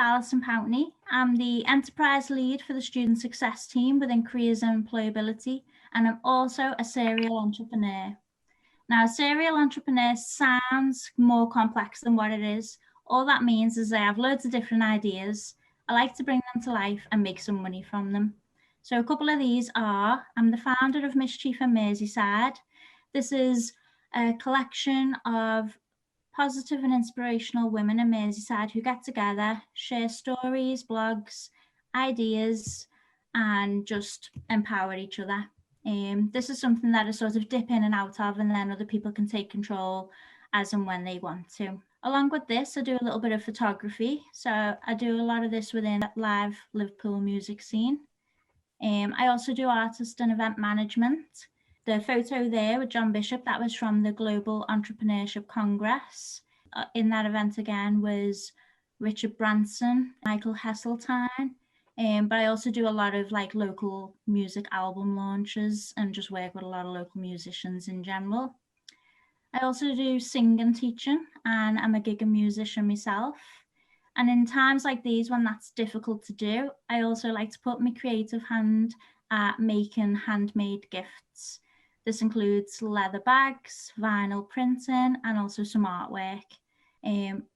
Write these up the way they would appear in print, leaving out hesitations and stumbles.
Alison Pountney. I'm the enterprise lead for the student success team within careers and employability, and I'm also a serial entrepreneur. Now, a serial entrepreneur sounds more complex than what it is. All that means is I have loads of different ideas. I like to bring them to life and make some money from them. So a couple of these are, I'm the founder of Mischief and Merseyside. This is a collection of positive and inspirational women in Merseyside who get together, share stories, blogs, ideas, and just empower each other. This is something that I sort of dip in and out of, and then other people can take control as and when they want to. Along with this, I do a little bit of photography. So I do a lot of this within that live Liverpool music scene. I also do artist and event management. The photo there with John Bishop, that was from the Global Entrepreneurship Congress. In that event again was Richard Branson, Michael Heseltine. But I also do a lot of like local music album launches and just work with a lot of local musicians in general. I also do singing teaching, and I'm a gig and musician myself. And in times like these, when that's difficult to do, I also like to put my creative hand at making handmade gifts. This includes leather bags, vinyl printing, and also some artwork.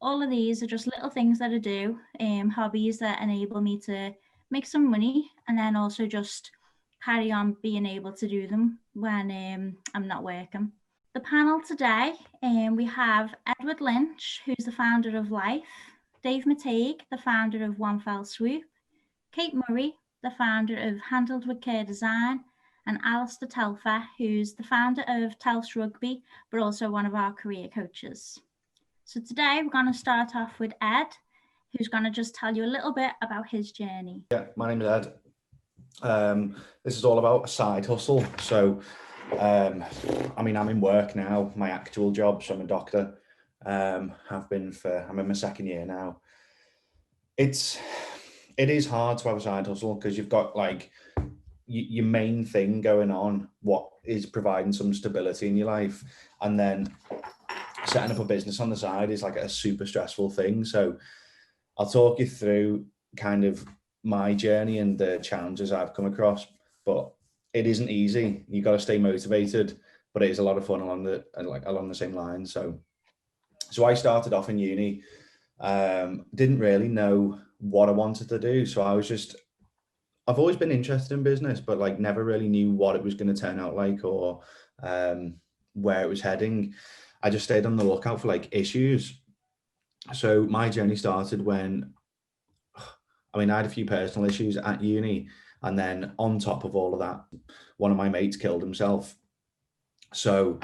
All of these are just little things that I do, hobbies that enable me to make some money, and then also just carry on being able to do them when I'm not working. The panel today, we have Edward Lynch, who's the founder of Life, Dave McTague, the founder of One Fell Swoop, Kate Murray, the founder of Handled with Care Design, and Alistair Telfer, who's the founder of Tels Rugby, but also one of our career coaches. So today we're going to start off with Ed, who's going to just tell you a little bit about his journey. Yeah, my name is Ed. This is all about a side hustle. So, I'm in work now, my actual job, so I'm a doctor. I'm in my second year now. It is hard to have a side hustle because you've got like your main thing going on, what is providing some stability in your life, and then setting up a business on the side is like a super stressful thing. So I'll talk you through kind of my journey and the challenges I've come across, but it isn't easy. You got to stay motivated, but it is a lot of fun along the same lines. So I started off in uni, didn't really know what I wanted to do. So I've always been interested in business, but like never really knew what it was going to turn out like or where it was heading. I just stayed on the lookout for like issues. So my journey started when, I had a few personal issues at uni, and then on top of all of that, one of my mates killed himself. So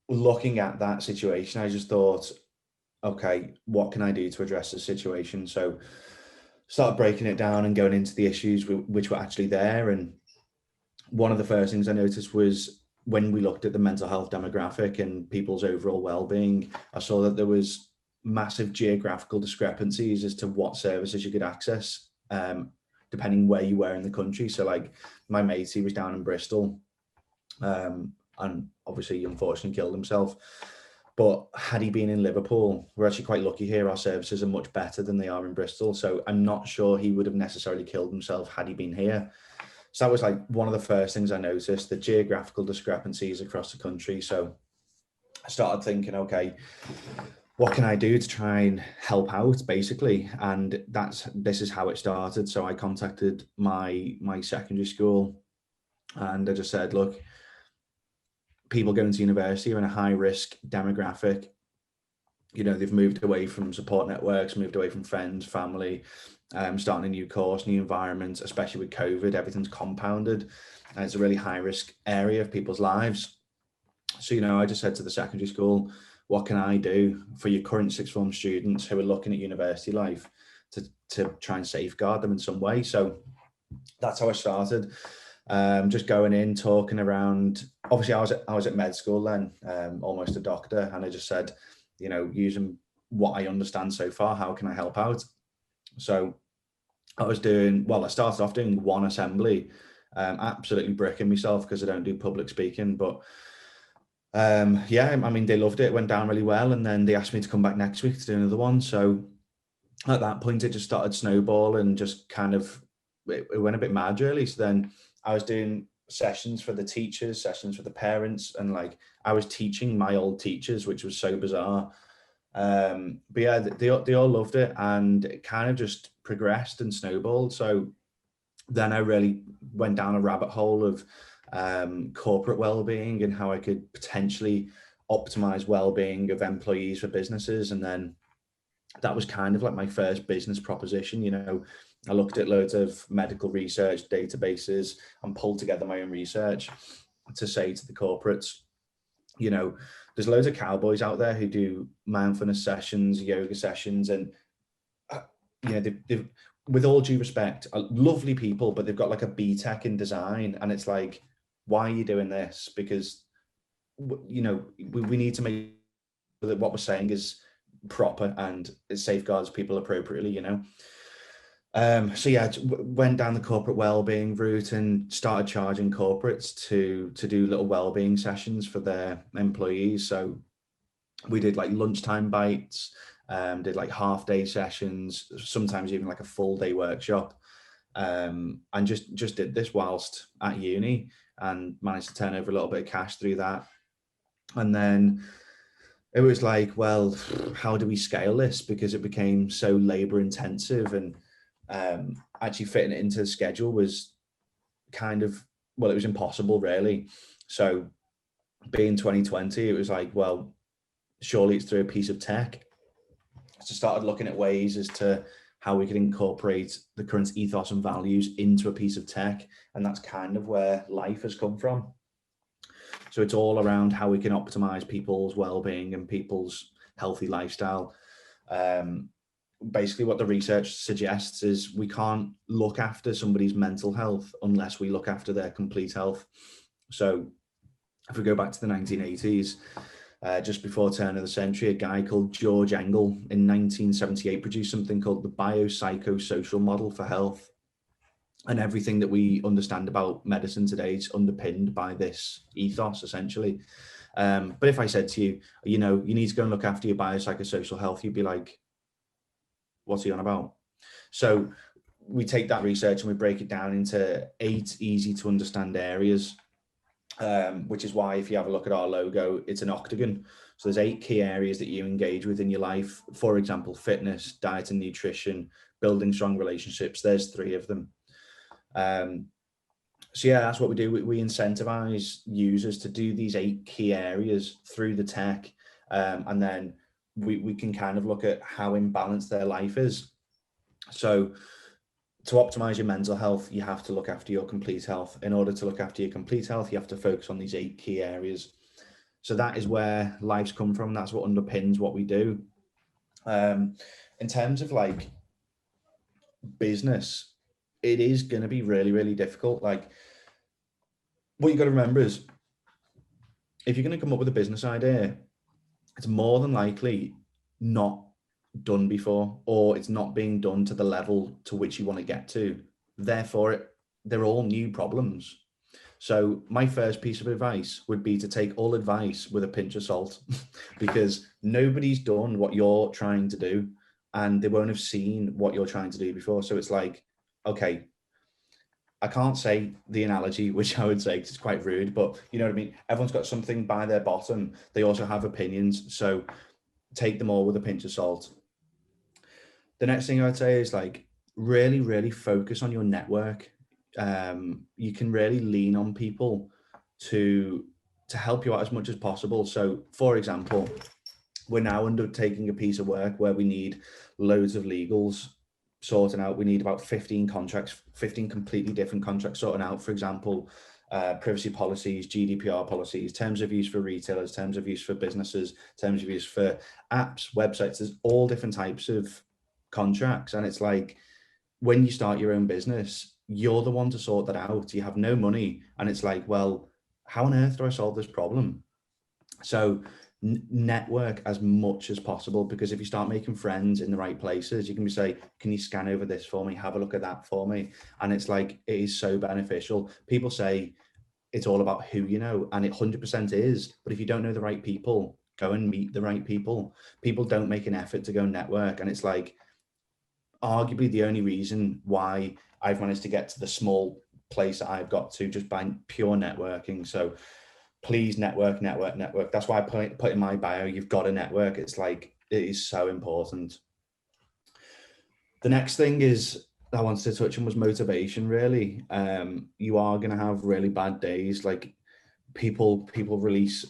looking at that situation, I just thought, okay, what can I do to address the situation? So started breaking it down and going into the issues which were actually there. And one of the first things I noticed was when we looked at the mental health demographic and people's overall well-being, I saw that there was massive geographical discrepancies as to what services you could access, depending where you were in the country. So like my mate, he was down in Bristol, and obviously unfortunately killed himself. But had he been in Liverpool, we're actually quite lucky here. Our services are much better than they are in Bristol. So I'm not sure he would have necessarily killed himself had he been here. So that was like one of the first things I noticed, the geographical discrepancies across the country. So I started thinking, okay, what can I do to try and help out, basically? And this is how it started. So I contacted my secondary school, and I just said, look, people going to university are in a high risk demographic. They've moved away from support networks, moved away from friends, family, starting a new course, new environment, especially with COVID, everything's compounded. And it's a really high risk area of people's lives. So, I just said to the secondary school, what can I do for your current sixth form students who are looking at university life to try and safeguard them in some way? So that's how I started. Just going in, talking around. Obviously, I was at med school then, almost a doctor, and I just said, using what I understand so far, how can I help out? So I started off doing one assembly, absolutely bricking myself because I don't do public speaking, but they loved it, went down really well, and then they asked me to come back next week to do another one. So at that point, it just started snowballing and just kind of, it went a bit mad really. So then I was doing sessions for the teachers, sessions for the parents, and like I was teaching my old teachers, which was so bizarre. But yeah, they all loved it, and it kind of just progressed and snowballed. So then I really went down a rabbit hole of corporate well-being and how I could potentially optimize well-being of employees for businesses. And then that was kind of like my first business proposition. You know, I looked at loads of medical research databases and pulled together my own research to say to the corporates, you know, there's loads of cowboys out there who do mindfulness sessions, yoga sessions, and you know, they've with all due respect, lovely people, but they've got like a BTEC in design, and it's like, why are you doing this? Because you know, we need to make sure that what we're saying is proper and it safeguards people appropriately, you know. So yeah, went down the corporate well-being route and started charging corporates to do little well-being sessions for their employees. So we did like lunchtime bites, did like half-day sessions, sometimes even like a full-day workshop, and just did this whilst at uni and managed to turn over a little bit of cash through that. And then it was like, well, how do we scale this? Because it became so labor intensive, and actually fitting it into the schedule was kind of, well, it was impossible really. So being 2020, it was like, well, surely it's through a piece of tech. So started looking at ways as to how we could incorporate the current ethos and values into a piece of tech. And that's kind of where Life has come from. So it's all around how we can optimize people's well-being and people's healthy lifestyle. Basically what the research suggests is we can't look after somebody's mental health unless we look after their complete health. So if we go back to the 1980s, just before turn of the century, a guy called George Engel in 1978 produced something called the biopsychosocial model for health. And everything that we understand about medicine today is underpinned by this ethos, essentially. But if I said to you, you know, you need to go and look after your biopsychosocial health, you'd be like, what's he on about? So we take that research and we break it down into 8 easy to understand areas, which is why if you have a look at our logo, it's an octagon. So there's 8 key areas that you engage with in your life. For example, fitness, diet and nutrition, building strong relationships. There's 3 of them. So yeah, that's what we do. We incentivize users to do these 8 key areas through the tech, and then we can kind of look at how imbalanced their life is. So to optimize your mental health, you have to look after your complete health. In order to look after your complete health, you have to focus on these 8 key areas. So that is where Life's come from. That's what underpins what we do. In terms of like business, it is going to be really, really difficult. Like, what you got to remember is if you're going to come up with a business idea, it's more than likely not done before, or it's not being done to the level to which you want to get to. Therefore, they're all new problems. So my first piece of advice would be to take all advice with a pinch of salt because nobody's done what you're trying to do and they won't have seen what you're trying to do before. So it's like, okay, I can't say the analogy, which I would say because it's quite rude, but you know what I mean? Everyone's got something by their bottom. They also have opinions. So take them all with a pinch of salt. The next thing I would say is like, really, really focus on your network. You can really lean on people to help you out as much as possible. So for example, we're now undertaking a piece of work where we need loads of legals sorting out. We need about 15 contracts, 15 completely different contracts sorting out. For example, privacy policies, GDPR policies, terms of use for retailers, terms of use for businesses, terms of use for apps, websites. There's all different types of contracts. And it's like, when you start your own business, you're the one to sort that out. You have no money. And it's like, well, how on earth do I solve this problem? So network as much as possible, because if you start making friends in the right places, you can say, can you scan over this for me? Have a look at that for me. And it's like, it is so beneficial. People say it's all about who you know, and it 100% is. But if you don't know the right people, go and meet the right people. People don't make an effort to go network. And it's like, arguably the only reason why I've managed to get to the small place that I've got to, just by pure networking. So please network. That's why I put in my bio, you've got to network. It's like, it is so important. The next thing is I wanted to touch on was motivation, really. You are going to have really bad days. Like people release,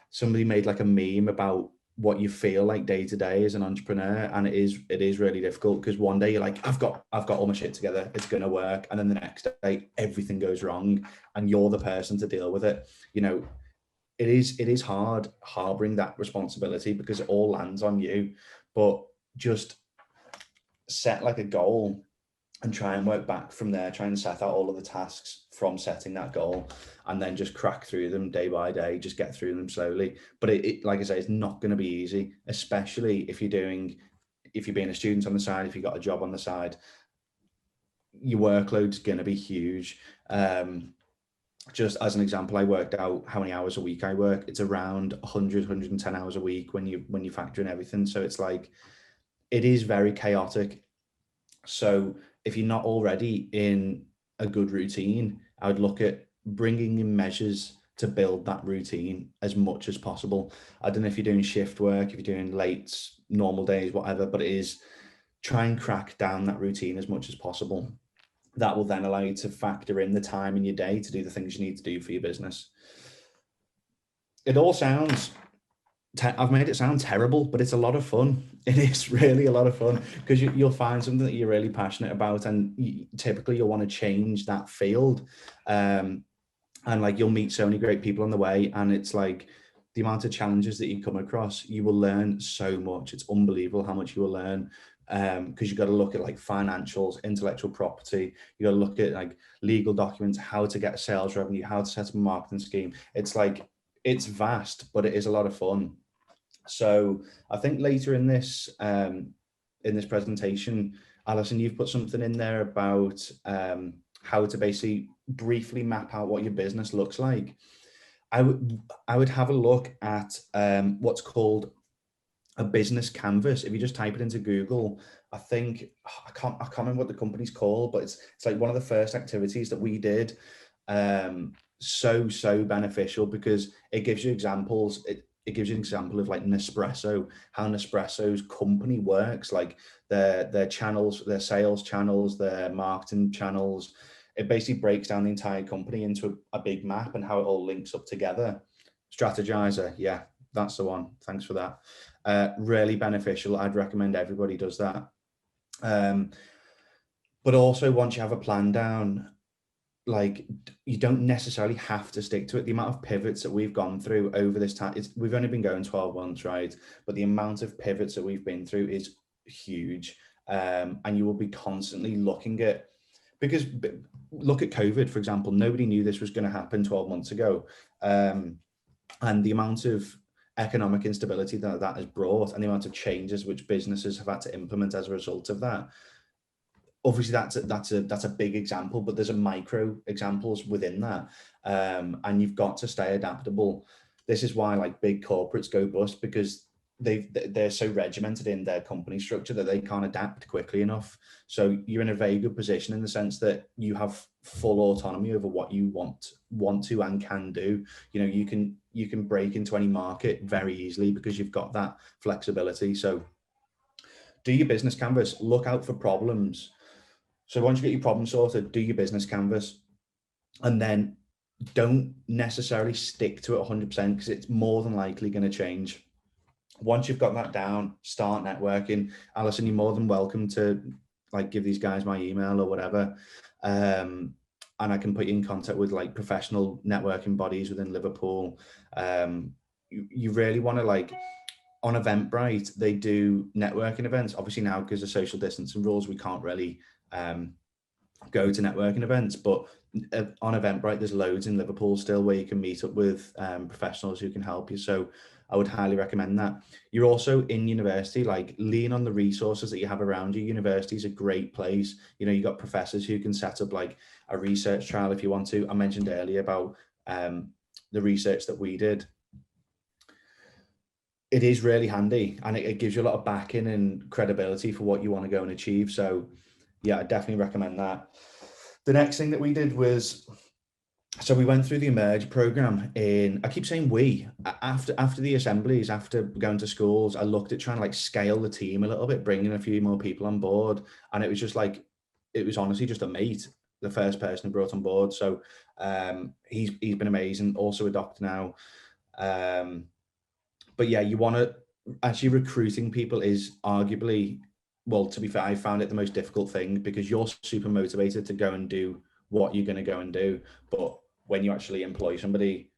somebody made like a meme about what you feel like day to day as an entrepreneur, and it is really difficult, because one day you're like, I've got all my shit together, it's going to work, and then the next day everything goes wrong and you're the person to deal with it. You know, it is hard harboring that responsibility because it all lands on you, but just set like a goal and try and work back from there. Try and set out all of the tasks from setting that goal, and then just crack through them day by day, just get through them slowly. But it like I say, it's not going to be easy, especially if you're being a student on the side, if you've got a job on the side, your workload's going to be huge. Just as an example, I worked out how many hours a week I work. It's around 110 hours a week when you factor in everything. So it's like, it is very chaotic. So if you're not already in a good routine, I would look at bringing in measures to build that routine as much as possible. I don't know if you're doing shift work, if you're doing late, normal days, whatever, but it is, try and crack down that routine as much as possible. That will then allow you to factor in the time in your day to do the things you need to do for your business. It all sounds, I've made it sound terrible, but it's a lot of fun. It is really a lot of fun, because you'll find something that you're really passionate about, and typically you'll want to change that field. And like, you'll meet so many great people on the way, and it's like, the amount of challenges that you come across, you will learn so much. It's unbelievable how much you will learn, because you've got to look at like financials, intellectual property, you got to look at like legal documents, how to get sales revenue, how to set up a marketing scheme. It's like, it's vast, but it is a lot of fun. So I think later in this presentation, Alison, you've put something in there about how to basically briefly map out what your business looks like. I would have a look at what's called a business canvas. If you just type it into Google, I think, I can't remember what the company's called, but it's like one of the first activities that we did. So beneficial, because it gives you examples. It gives you an example of like Nespresso, how Nespresso's company works, like their channels, their sales channels, their marketing channels. It basically breaks down the entire company into a big map and how it all links up together. Stratagizer, yeah, that's the one. Thanks for that. Really beneficial. I'd recommend everybody does that. But also, once you have a plan down, like, you don't necessarily have to stick to it. The amount of pivots that we've gone through over this time, we've only been going 12 months, right? But the amount of pivots that we've been through is huge. And you will be constantly looking at, because look at COVID, for example, nobody knew this was going to happen 12 months ago. And the amount of economic instability that has brought, and the amount of changes which businesses have had to implement as a result of that. Obviously that's a big example, but there's a micro examples within that. And you've got to stay adaptable. This is why like big corporates go bust, because they're so regimented in their company structure that they can't adapt quickly enough. So you're in a very good position in the sense that you have full autonomy over what you want to and can do. You know, you can break into any market very easily because you've got that flexibility. So do your business canvas, look out for problems. So once you get your problem sorted, do your business canvas, and then don't necessarily stick to it 100%, because it's more than likely going to change. Once you've got that down, start networking. Alison, you're more than welcome to like give these guys my email or whatever. And I can put you in contact with like professional networking bodies within Liverpool. You really want to, like, on Eventbrite, they do networking events. Obviously now, because of social distancing rules, we can't really go to networking events, but on Eventbrite, there's loads in Liverpool still where you can meet up with professionals who can help you. So I would highly recommend that. You're also in university, like, lean on the resources that you have around you. University is a great place. You know, you got professors who can set up like a research trial if you want to. I mentioned earlier about the research that we did. it is really handy, and it gives you a lot of backing and credibility for what you want to go and achieve. So yeah, I definitely recommend that. The next thing that we did was, so we went through the Emerge program I keep saying after the assemblies, after going to schools, I looked at trying to like scale the team a little bit, bringing a few more people on board. And it was just like, it was honestly just a mate, the first person who brought on board. So he's been amazing, also a doctor now. But yeah, you want to actually, recruiting people is arguably, well, to be fair, I found it the most difficult thing, because you're super motivated to go and do what you're going to go and do. But when you actually employ somebody,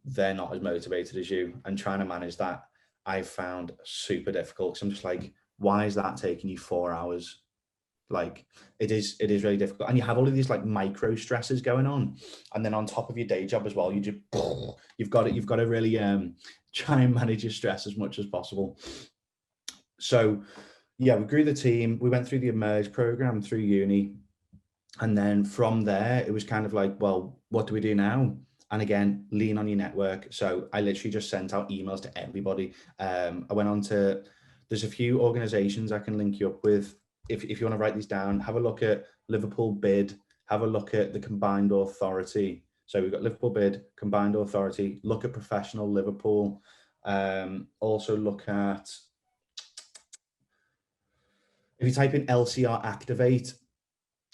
they're not as motivated as you, and trying to manage that, I've found super difficult. So I'm just like, why is that taking you 4 hours? Like, it is really difficult, and you have all of these like micro stresses going on, and then on top of your day job as well, you've got to really try and manage your stress as much as possible. So yeah, we grew the team, we went through the Emerge program through uni, and then from there it was kind of like, well, what do we do now? And again, lean on your network. So I literally just sent out emails to everybody. I went on to, there's a few organizations I can link you up with. If you want to write these down, have a look at Liverpool Bid, have a look at the Combined Authority. So we've got Liverpool Bid, Combined Authority, look at Professional Liverpool. Also look at, if you type in LCR Activate,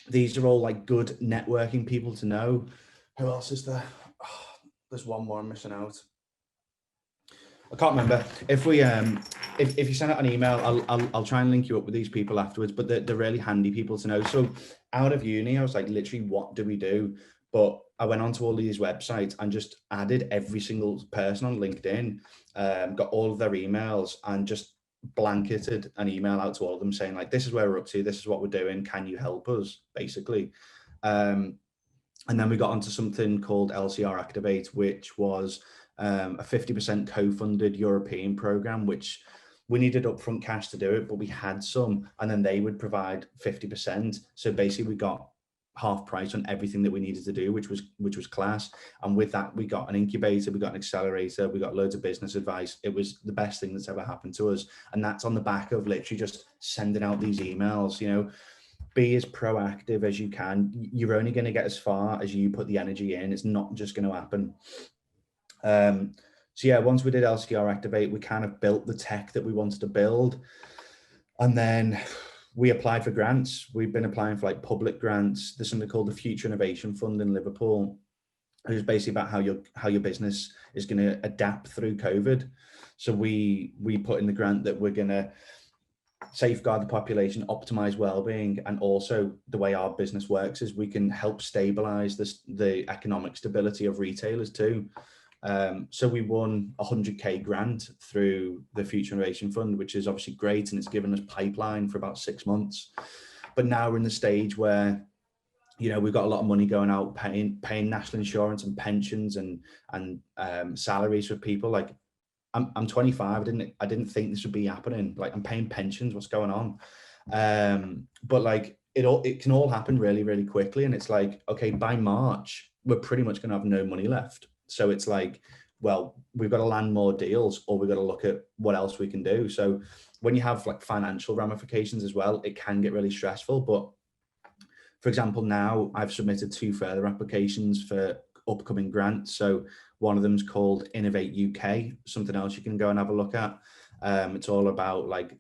these are all like good networking people to know. Who else is there? Oh, there's one more I'm missing out. I can't remember. If we if you send out an email, I'll try and link you up with these people afterwards. But they're really handy people to know. So out of uni, I was like, literally, what do we do? But I went onto all these websites and just added every single person on LinkedIn, got all of their emails, and just blanketed an email out to all of them saying like, this is where we're up to, this is what we're doing, can you help us, basically. And then we got onto something called LCR Activate, which was a 50% co-funded European program, which we needed upfront cash to do it, but we had some, and then they would provide 50%. So basically we got half price on everything that we needed to do, which was class. And with that, we got an incubator, we got an accelerator, we got loads of business advice. It was the best thing that's ever happened to us. And that's on the back of literally just sending out these emails, you know. Be as proactive as you can. You're only going to get as far as you put the energy in. It's not just going to happen. So yeah, once we did LCR Activate, we kind of built the tech that we wanted to build. And then we applied for grants. We've been applying for like public grants. There's something called the Future Innovation Fund in Liverpool. It's basically about how your business is going to adapt through COVID. So we put in the grant that we're going to safeguard the population, optimize well-being, and also the way our business works is we can help stabilize the economic stability of retailers too. So we won a 100k grant through the Future Innovation Fund, which is obviously great, and it's given us pipeline for about 6 months. But now we're in the stage where, you know, we've got a lot of money going out, paying national insurance and pensions and salaries for people. Like, I'm 25. I didn't think this would be happening. Like, I'm paying pensions. What's going on? But like, it can all happen really, really quickly. And it's like, okay, by March, we're pretty much going to have no money left. So it's like, well, we've got to land more deals, or we've got to look at what else we can do. So when you have like financial ramifications as well, it can get really stressful. But for example, now I've submitted 2 further applications for upcoming grants. So one of them is called Innovate UK, something else you can go and have a look at. It's all about like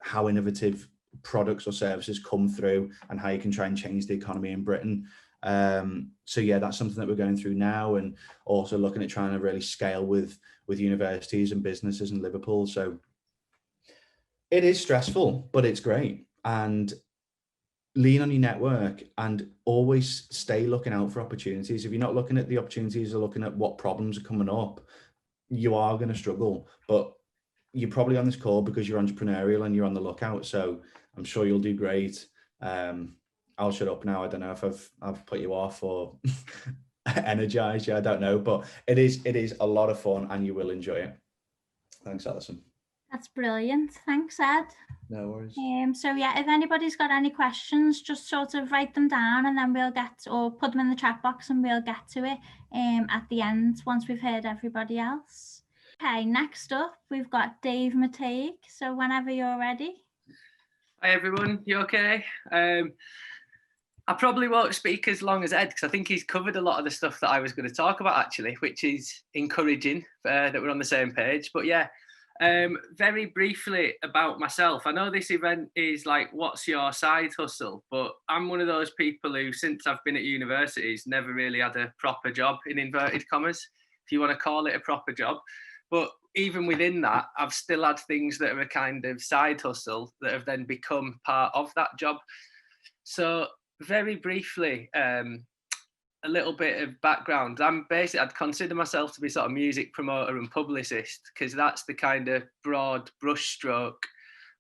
how innovative products or services come through and how you can try and change the economy in Britain. So yeah, that's something that we're going through now, and also looking at trying to really scale with universities and businesses in Liverpool. So it is stressful, but it's great. And lean on your network and always stay looking out for opportunities. If you're not looking at the opportunities or looking at what problems are coming up, you are going to struggle. But you're probably on this call because you're entrepreneurial and you're on the lookout. So I'm sure you'll do great. I'll shut up now. I don't know if I've put you off or energized you. I don't know, but it is a lot of fun and you will enjoy it. Thanks, Alison. That's brilliant. Thanks, Ed. No worries. So yeah, if anybody's got any questions, just sort of write them down, and then we'll or put them in the chat box, and we'll get to it at the end once we've heard everybody else. Okay, next up, we've got Dave Mateigue. So whenever you're ready. Hi everyone, you okay? I probably won't speak as long as Ed because I think he's covered a lot of the stuff that I was going to talk about actually, which is encouraging that we're on the same page. But yeah, very briefly about myself. I know this event is like, what's your side hustle? But I'm one of those people who, since I've been at universities, never really had a proper job in inverted commas, if you want to call it a proper job. But even within that, I've still had things that are a kind of side hustle that have then become part of that job. So very briefly, a little bit of background. I'd consider myself to be sort of music promoter and publicist because that's the kind of broad brushstroke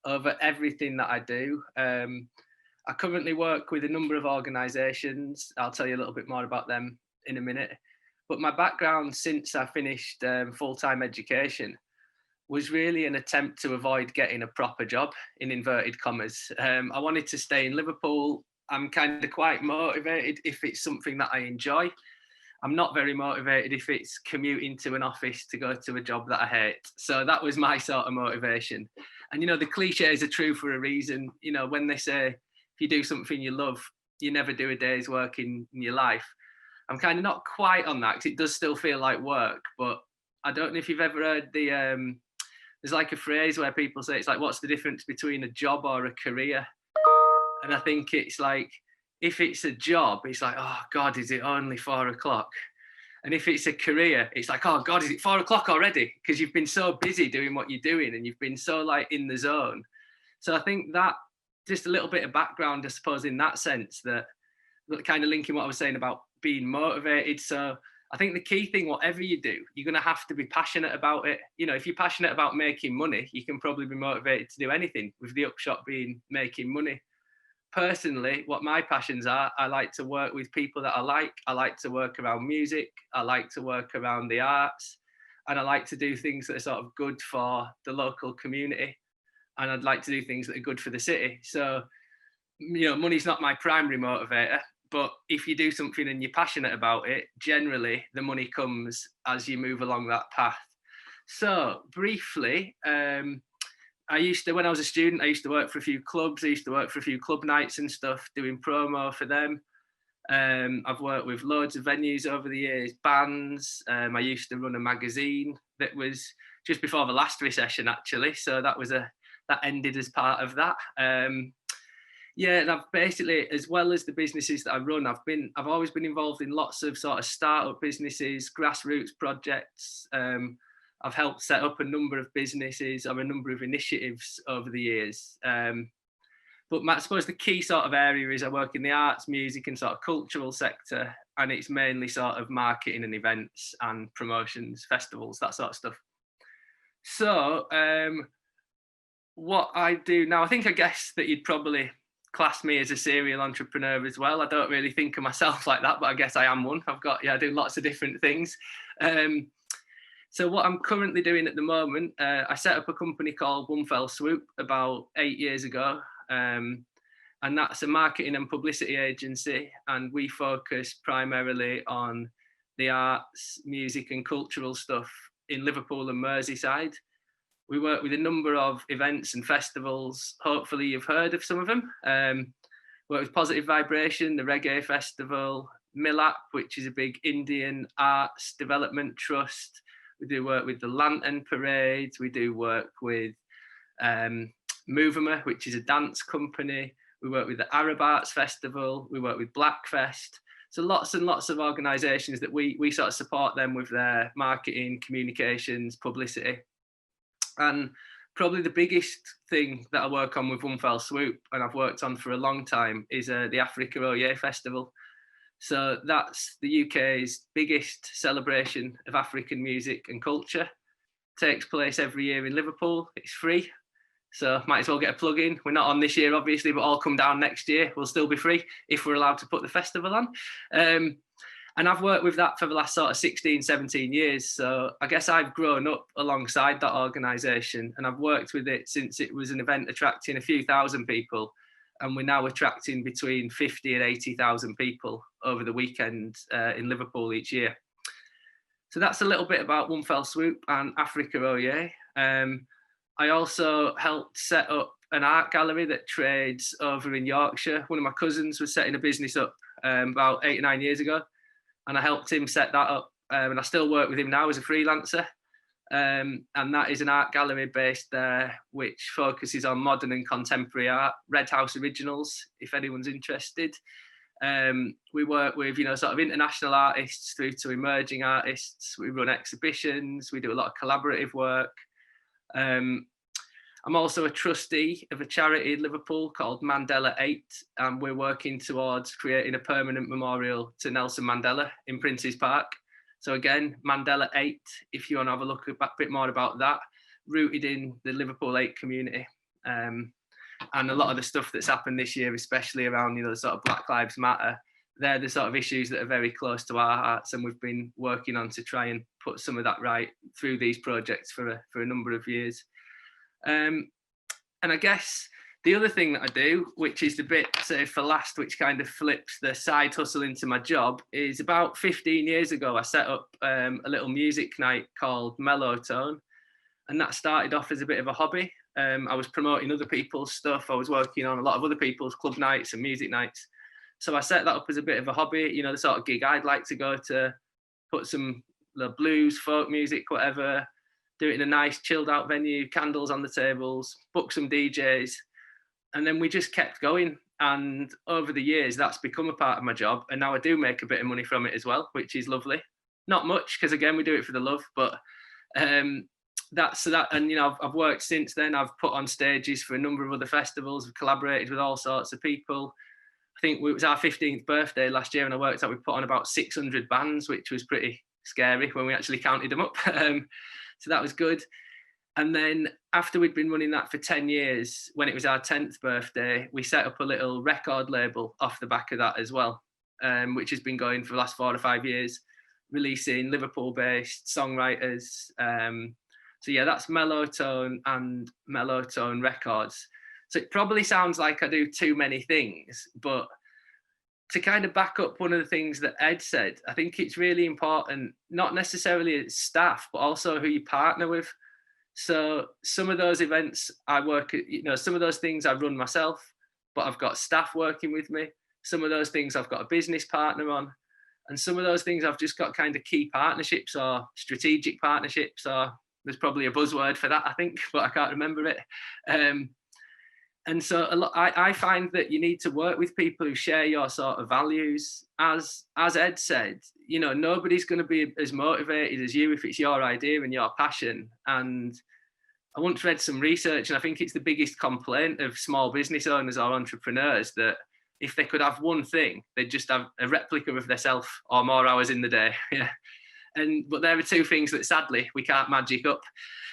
over everything that I do. I currently work with a number of organisations. I'll tell you a little bit more about them in a minute. But my background since I finished full-time education was really an attempt to avoid getting a proper job, in inverted commas. I wanted to stay in Liverpool. I'm kind of quite motivated if it's something that I enjoy. I'm not very motivated if it's commuting to an office to go to a job that I hate. So that was my sort of motivation. And, you know, the cliches are true for a reason. You know, when they say, if you do something you love, you never do a day's work in your life. I'm kind of not quite on that because it does still feel like work. But I don't know if you've ever heard there's like a phrase where people say, it's like, what's the difference between a job or a career? And I think it's like, if it's a job, it's like, oh God, is it only 4 o'clock? And if it's a career, it's like, oh God, is it 4 o'clock already? Because you've been so busy doing what you're doing and you've been so like in the zone. So I think that just a little bit of background, I suppose, in that sense, that kind of linking what I was saying about being motivated. So I think the key thing, whatever you do, you're going to have to be passionate about it. You know, if you're passionate about making money, you can probably be motivated to do anything, with the upshot being making money. Personally, what my passions are, I like to work with people that I like to work around music, I like to work around the arts, and I like to do things that are sort of good for the local community, and I'd like to do things that are good for the city. So, you know, money's not my primary motivator, but if you do something and you're passionate about it, generally the money comes as you move along that path. So briefly, when I was a student, I used to work for a few clubs. I used to work for a few club nights and stuff, doing promo for them. I've worked with loads of venues over the years, bands. I used to run a magazine that was just before the last recession, actually. So that ended as part of that. Yeah, and I've basically, as well as the businesses that I run, I've always been involved in lots of sort of startup businesses, grassroots projects. I've helped set up a number of businesses or a number of initiatives over the years. But I suppose the key sort of area is I work in the arts, music and sort of cultural sector, and it's mainly sort of marketing and events and promotions, festivals, that sort of stuff. So what I do now, I guess that you'd probably class me as a serial entrepreneur as well. I don't really think of myself like that, but I guess I am one. I do lots of different things. So what I'm currently doing at the moment, I set up a company called One Fell Swoop about 8 years ago. And that's a marketing and publicity agency. And we focus primarily on the arts, music and cultural stuff in Liverpool and Merseyside. We work with a number of events and festivals. Hopefully you've heard of some of them. Work with Positive Vibration, the Reggae Festival, Millap, which is a big Indian arts development trust. We do work with the Lantern Parade. We do work with Movement, which is a dance company. We work with the Arab Arts Festival. We work with Blackfest. So lots and lots of organisations that we sort of support them with their marketing, communications, publicity. And probably the biggest thing that I work on with One Fell Swoop, and I've worked on for a long time, is the Africa Oye Festival. So that's the UK's biggest celebration of African music and culture. It takes place every year in Liverpool. It's free, so might as well get a plug in. We're not on this year, obviously, but all come down next year. We'll still be free if we're allowed to put the festival on. And I've worked with that for the last sort of 16, 17 years. So I guess I've grown up alongside that organisation, and I've worked with it since it was an event attracting a few thousand people. And we're now attracting between 50 and 80,000 people over the weekend in Liverpool each year. So that's a little bit about One Fell Swoop and Africa Oye. I also helped set up an art gallery that trades over in Yorkshire. One of my cousins was setting a business up about 8 or 9 years ago, and I helped him set that up. And I still work with him now as a freelancer. And that is an art gallery based there, which focuses on modern and contemporary art, Red House Originals, if anyone's interested. We work with, sort of international artists through to emerging artists. We run exhibitions. We do a lot of collaborative work. I'm also a trustee of a charity in Liverpool called Mandela 8, and we're working towards creating a permanent memorial to Nelson Mandela in Prince's Park. So again, Mandela 8, if you want to have a look a bit more about that, rooted in the Liverpool 8 community. And a lot of the stuff that's happened this year, especially around, the sort of Black Lives Matter, they're the sort of issues that are very close to our hearts, and we've been working on to try and put some of that right through these projects for a number of years. And I guess the other thing that I do, which is the bit saved for last, which kind of flips the side hustle into my job, is about 15 years ago, I set up a little music night called Mellow Tone. And that started off as a bit of a hobby. I was promoting other people's stuff. I was working on a lot of other people's club nights and music nights. So I set that up as a bit of a hobby, the sort of gig I'd like to go to, put some blues, folk music, whatever, do it in a nice chilled out venue, candles on the tables, book some DJs. And then we just kept going. And over the years, that's become a part of my job. And now I do make a bit of money from it as well, which is lovely. Not much, because again, we do it for the love, but that's that. And, I've worked since then. I've put on stages for a number of other festivals. I've collaborated with all sorts of people. I think it was our 15th birthday last year, and I worked out we put on about 600 bands, which was pretty scary when we actually counted them up. So that was good. And then after we'd been running that for 10 years, when it was our 10th birthday, we set up a little record label off the back of that as well, which has been going for the last 4 or 5 years, releasing Liverpool-based songwriters. So yeah, that's Mellow Tone and Mellow Tone Records. So it probably sounds like I do too many things, but to kind of back up one of the things that Ed said, I think it's really important, not necessarily as staff, but also who you partner with. So some of those events I work at, some of those things I run myself, but I've got staff working with me. Some of those things I've got a business partner on. And some of those things I've just got kind of key partnerships or strategic partnerships, or there's probably a buzzword for that, I think, but I can't remember it. And so I find that you need to work with people who share your sort of values. As Ed said, nobody's going to be as motivated as you if it's your idea and your passion. And I once read some research, and I think it's the biggest complaint of small business owners or entrepreneurs, that if they could have one thing, they'd just have a replica of themselves or more hours in the day. Yeah. But there are two things that sadly we can't magic up.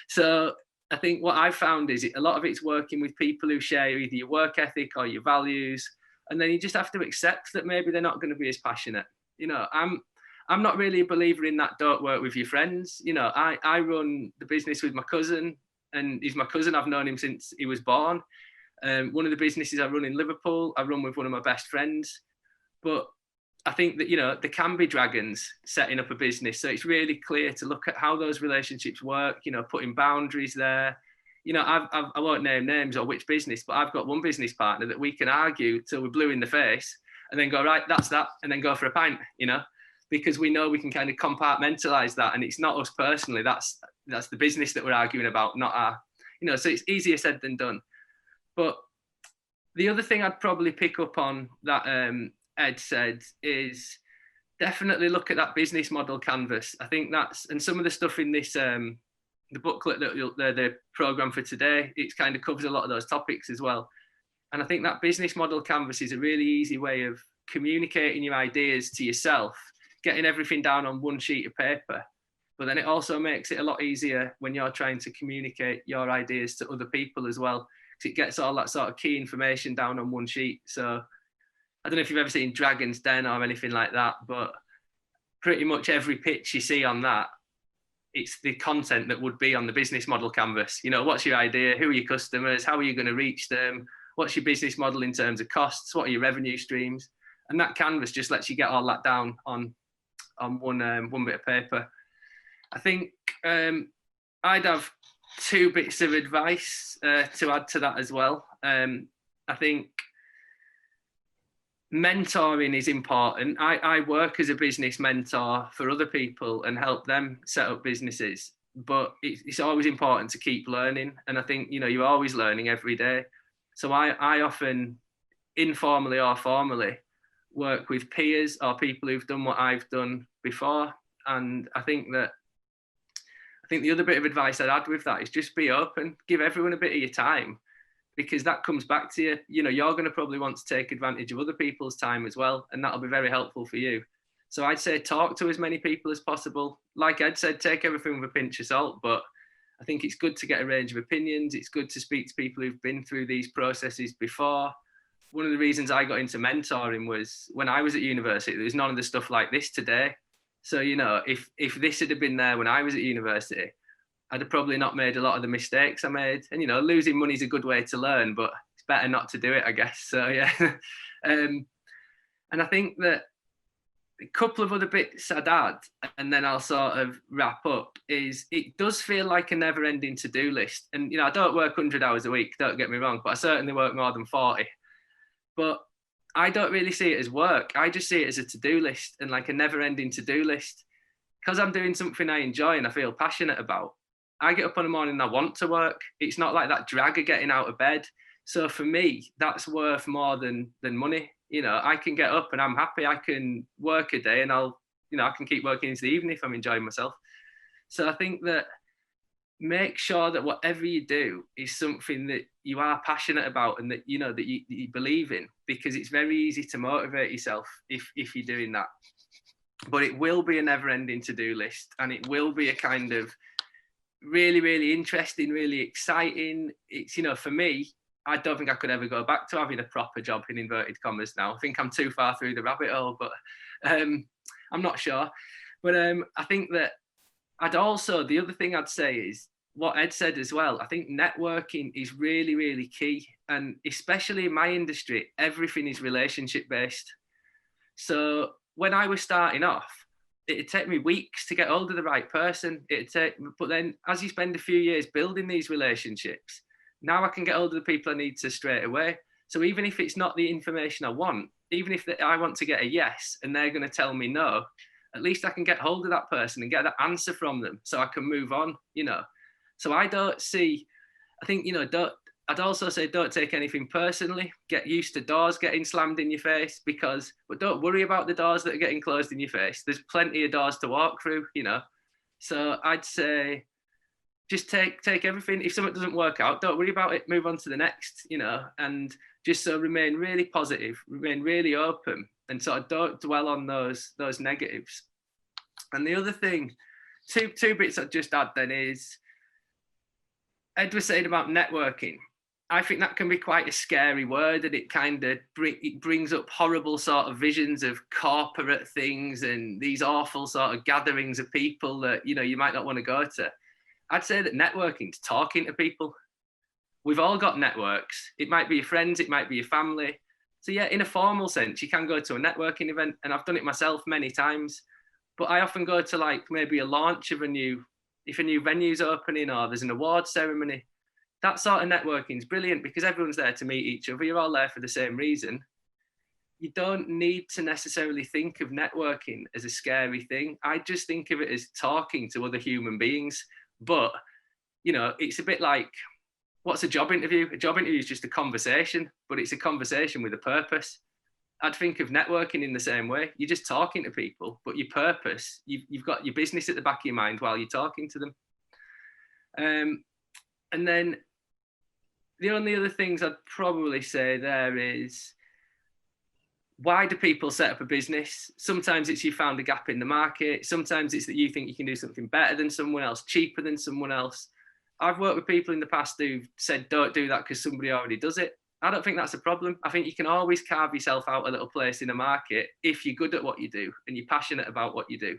So I think what I've found is a lot of it's working with people who share either your work ethic or your values, and then you just have to accept that maybe they're not going to be as passionate. I'm not really a believer in that. Don't work with your friends. I run the business with my cousin, and he's my cousin. I've known him since he was born. One of the businesses I run in Liverpool, I run with one of my best friends. But I think that, there can be dragons setting up a business. So it's really clear to look at how those relationships work, putting boundaries there. I won't name names or which business, but I've got one business partner that we can argue till we're blue in the face and then go, right, that's that, and then go for a pint, because we know we can kind of compartmentalize that. And it's not us personally, that's the business that we're arguing about, not our, so it's easier said than done. But the other thing I'd probably pick up on that Ed said is definitely look at that business model canvas. I think and some of the stuff in this, the booklet, the program for today, it kind of covers a lot of those topics as well. And I think that business model canvas is a really easy way of communicating your ideas to yourself, getting everything down on one sheet of paper. But then it also makes it a lot easier when you're trying to communicate your ideas to other people as well, because it gets all that sort of key information down on one sheet. So I don't know if you've ever seen Dragon's Den or anything like that, but pretty much every pitch you see on that, it's the content that would be on the business model canvas. What's your idea? Who are your customers? How are you going to reach them? What's your business model in terms of costs? What are your revenue streams? And that canvas just lets you get all that down on one bit of paper. I think I'd have two bits of advice to add to that as well. I think mentoring is important. I work as a business mentor for other people and help them set up businesses, but it's always important to keep learning. And I think, you know, you're always learning every day. So I often, informally or formally, work with peers or people who've done what I've done before. And I think the other bit of advice I'd add with that is just be open, give everyone a bit of your time, because that comes back to you. You know, you're going to probably want to take advantage of other people's time as well, and that'll be very helpful for you. So I'd say talk to as many people as possible. Like Ed said, take everything with a pinch of salt, but I think it's good to get a range of opinions. It's good to speak to people who've been through these processes before. One of the reasons I got into mentoring was when I was at university, there was none of the stuff like this today. So, you know, if this had been there when I was at university, I'd have probably not made a lot of the mistakes I made. And, you know, losing money is a good way to learn, but it's better not to do it, I guess. So, yeah. And I think that a couple of other bits I'd add, and then I'll sort of wrap up, is it does feel like a never-ending to-do list. And, you know, I don't work 100 hours a week, don't get me wrong, but I certainly work more than 40. But I don't really see it as work. I just see it as a to-do list and like a never-ending to-do list. Because I'm doing something I enjoy and I feel passionate about, I get up in the morning and I want to work. It's not like that drag of getting out of bed. So for me, that's worth more than money. You know, I can get up and I'm happy. I can work a day and I can keep working into the evening if I'm enjoying myself. So I think that make sure that whatever you do is something that you are passionate about and that, you know, that you believe in, because it's very easy to motivate yourself if you're doing that. But it will be a never-ending to-do list, and it will be a kind of really, really interesting, really exciting. It's, you know, for me, I don't think I could ever go back to having a proper job in inverted commas now. I think I'm too far through the rabbit hole, but I'm not sure. But I think that the other thing I'd say is what Ed said as well. I think networking is really, really key. And especially in my industry, everything is relationship based. So when I was starting off, it'd take me weeks to get hold of the right person. But then as you spend a few years building these relationships, now I can get hold of the people I need to straight away. So even if it's not the information I want, even if I want to get a yes and they're going to tell me no, at least I can get hold of that person and get that answer from them so I can move on, you know. So I'd also say don't take anything personally. Get used to doors getting slammed in your face, but don't worry about the doors that are getting closed in your face. There's plenty of doors to walk through, you know. So I'd say just take everything. If something doesn't work out, don't worry about it. Move on to the next, you know, and just so remain really positive, remain really open, and sort of don't dwell on those negatives. And the other thing, two bits I'd just add then is, Ed was saying about networking. I think that can be quite a scary word, and it kind of brings up horrible sort of visions of corporate things and these awful sort of gatherings of people that, you know, you might not want to go to. I'd say that networking is talking to people. We've all got networks. It might be your friends, it might be your family. So yeah, in a formal sense, you can go to a networking event, and I've done it myself many times. But I often go to like maybe a launch of if a new venue's opening or there's an award ceremony. That sort of networking is brilliant because everyone's there to meet each other. You're all there for the same reason. You don't need to necessarily think of networking as a scary thing. I just think of it as talking to other human beings. But, you know, it's a bit like, what's a job interview? A job interview is just a conversation, but it's a conversation with a purpose. I'd think of networking in the same way. You're just talking to people, but your purpose, you've got your business at the back of your mind while you're talking to them. And then the only other things I'd probably say there is, why do people set up a business? Sometimes it's you found a gap in the market. Sometimes it's that you think you can do something better than someone else, cheaper than someone else. I've worked with people in the past who've said, don't do that because somebody already does it. I don't think that's a problem. I think you can always carve yourself out a little place in a market if you're good at what you do and you're passionate about what you do.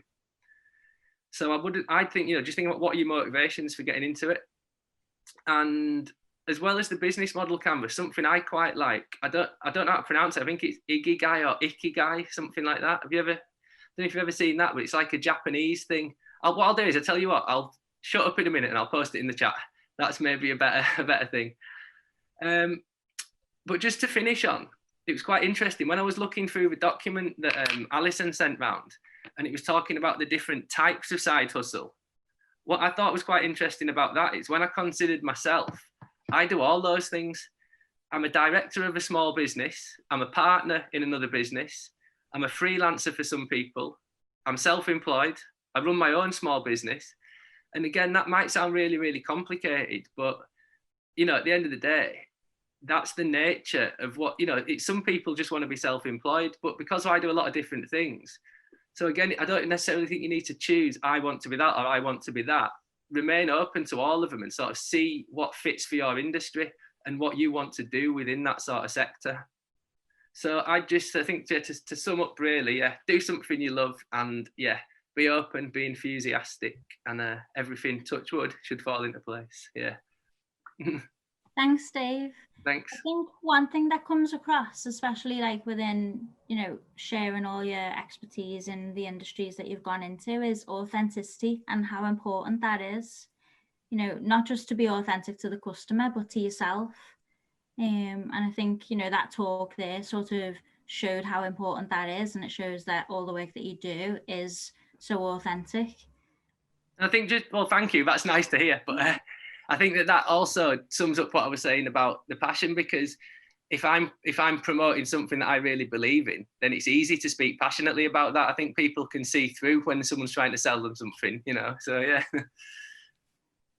So I'd think, you know, just think about what are your motivations for getting into it. And as well as the business model canvas, something I quite like, I don't know how to pronounce it. I think it's Ikigai or Ikigai, something like that. I don't know if you've ever seen that, but it's like a Japanese thing. What I'll do is, I'll tell you what, I'll shut up in a minute and I'll post it in the chat. That's maybe a better thing. But just to finish on, it was quite interesting when I was looking through the document that Alison sent round, and it was talking about the different types of side hustle. What I thought was quite interesting about that is when I considered myself, I do all those things. I'm a director of a small business. I'm a partner in another business. I'm a freelancer for some people. I'm self-employed. I run my own small business. And again, that might sound really, really complicated, but you know, at the end of the day, that's the nature of what, you know, some people just want to be self-employed, but because I do a lot of different things. So again, I don't necessarily think you need to choose, I want to be that or I want to be that. Remain open to all of them and sort of see what fits for your industry and what you want to do within that sort of sector. So I think to sum up really, yeah, do something you love and yeah, be open, be enthusiastic, and everything, touch wood, should fall into place. Yeah. Thanks, Dave. Thanks. I think one thing that comes across, especially like within, you know, sharing all your expertise in the industries that you've gone into, is authenticity and how important that is. You know, not just to be authentic to the customer, but to yourself. And I think, you know, that talk there sort of showed how important that is, and it shows that all the work that you do is so authentic. I think thank you. That's nice to hear. But I think that also sums up what I was saying about the passion, because if I'm promoting something that I really believe in, then it's easy to speak passionately about that. I think people can see through when someone's trying to sell them something, you know. So yeah.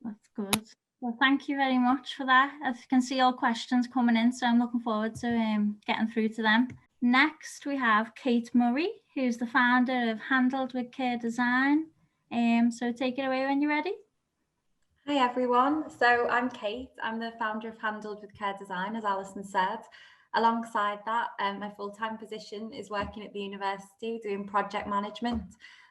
That's good. Well, thank you very much for that. I can see all questions coming in, so I'm looking forward to getting through to them. Next, we have Kate Murray, who's the founder of Handled with Care Design. So take it away when you're ready. Hi everyone, so I'm Kate. I'm the founder of Handled with Care Design, as Alison said. Alongside that, my full-time position is working at the university doing project management,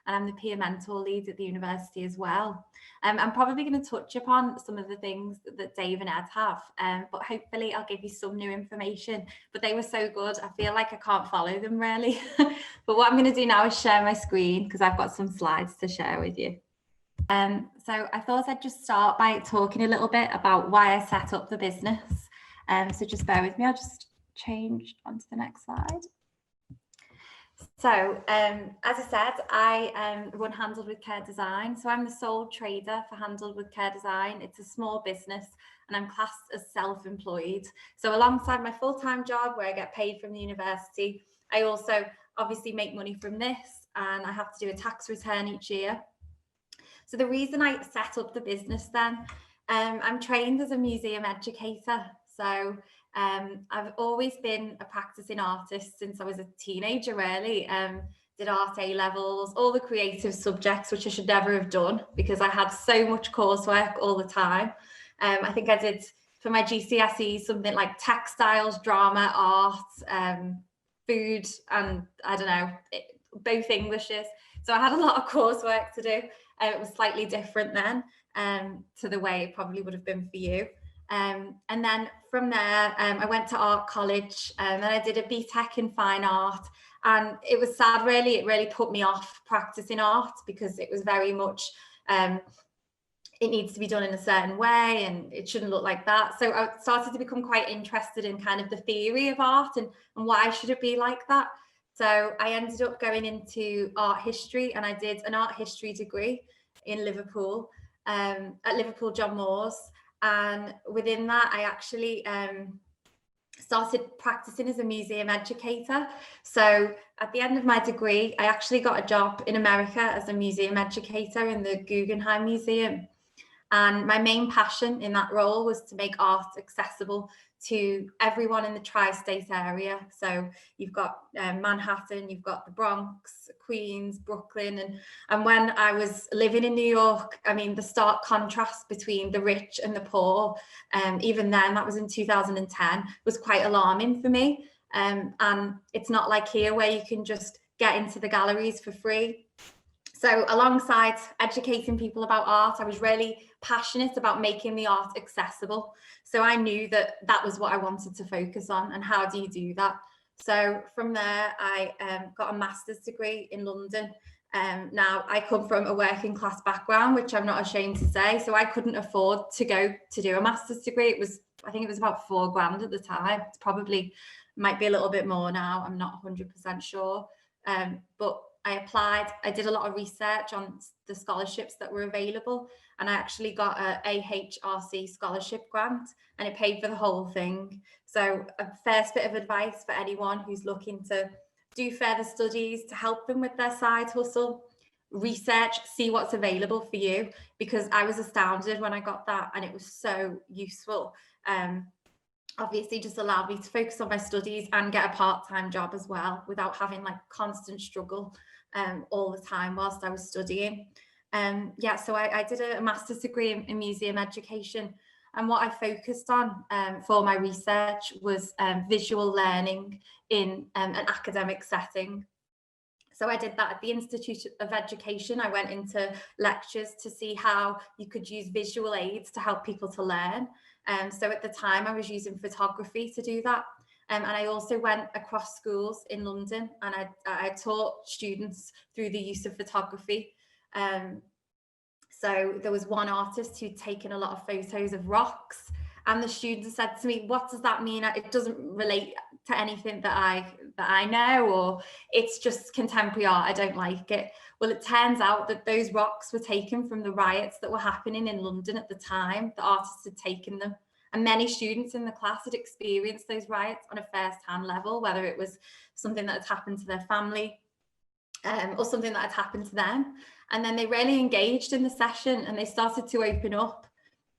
and I'm the peer mentor lead at the university as well. I'm probably going to touch upon some of the things that Dave and Ed have, but hopefully I'll give you some new information. But they were so good, I feel like I can't follow them really. But what I'm going to do now is share my screen because I've got some slides to share with you. So I thought I'd just start by talking a little bit about why I set up the business. So just bear with me, I'll just change onto the next slide. So as I said, I run Handled with Care Design. So I'm the sole trader for Handled with Care Design. It's a small business and I'm classed as self-employed. So alongside my full-time job where I get paid from the university, I also obviously make money from this, and I have to do a tax return each year. So the reason I set up the business then, I'm trained as a museum educator. So I've always been a practicing artist since I was a teenager, really. Did art A-levels, all the creative subjects, which I should never have done because I had so much coursework all the time. I think I did for my GCSE something like textiles, drama, art, food, and I don't know, both Englishes. So I had a lot of coursework to do. It was slightly different then to the way it probably would have been for you. And then from there, I went to art college and I did a BTEC in fine art. And it was sad, really. It really put me off practicing art because it was very much, it needs to be done in a certain way and it shouldn't look like that. So I started to become quite interested in kind of the theory of art and why should it be like that. So I ended up going into art history and I did an art history degree in Liverpool, at Liverpool John Moores. And within that, I actually started practicing as a museum educator. So at the end of my degree, I actually got a job in America as a museum educator in the Guggenheim Museum. And my main passion in that role was to make art accessible to everyone in the tri-state area. So you've got Manhattan, you've got the Bronx, Queens, Brooklyn. And when I was living in New York, I mean, the stark contrast between the rich and the poor, even then, that was in 2010, was quite alarming for me. And it's not like here where you can just get into the galleries for free. So alongside educating people about art, I was really passionate about making the art accessible. So I knew that that was what I wanted to focus on, and how do you do that? So from there, I got a master's degree in London Now, I come from a working class background, which I'm not ashamed to say, so I couldn't afford to go to do a master's degree. I think it was about £4,000 at the time. It's probably might be a little bit more now. I'm not 100% sure. But I applied. I did a lot of research on the scholarships that were available, and I actually got a AHRC scholarship grant, and it paid for the whole thing. So a first bit of advice for anyone who's looking to do further studies to help them with their side hustle: research, see what's available for you, because I was astounded when I got that, and it was so useful. Obviously just allowed me to focus on my studies and get a part-time job as well, without having like constant struggle all the time whilst I was studying. Yeah, so I did a master's degree in museum education, and what I focused on for my research was visual learning in an academic setting. So I did that at the Institute of Education. I went into lectures to see how you could use visual aids to help people to learn. So at the time I was using photography to do that. And I also went across schools in London, and I taught students through the use of photography. So there was one artist who'd taken a lot of photos of rocks, and the students said to me, "What does that mean? It doesn't relate to anything that I know, or it's just contemporary art. I don't like it." Well, it turns out that those rocks were taken from the riots that were happening in London at the time. The artists had taken them, and many students in the class had experienced those riots on a first-hand level, whether it was something that had happened to their family or something that had happened to them. And then they really engaged in the session, and they started to open up.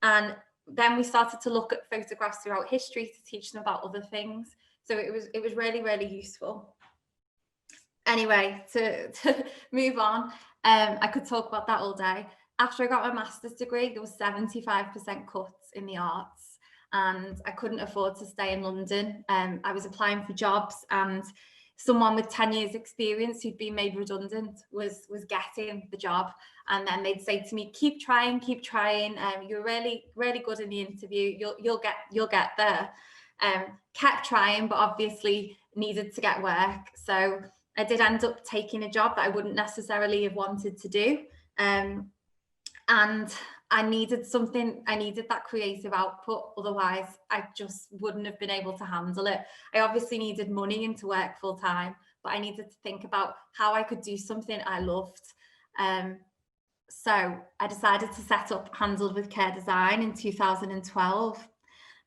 And then we started to look at photographs throughout history to teach them about other things. So it was really, really useful. Anyway, to move on, I could talk about that all day. After I got my master's degree, there was 75% cuts in the arts, and I couldn't afford to stay in London. I was applying for jobs, and someone with 10 years experience who'd been made redundant was getting the job. And then they'd say to me, keep trying, you're really, really good in the interview, you'll get there. Kept trying, but obviously needed to get work. So I did end up taking a job that I wouldn't necessarily have wanted to do. And I needed that creative output. Otherwise, I just wouldn't have been able to handle it. I obviously needed money and to work full time, but I needed to think about how I could do something I loved. So I decided to set up Handled with Care Design in 2012.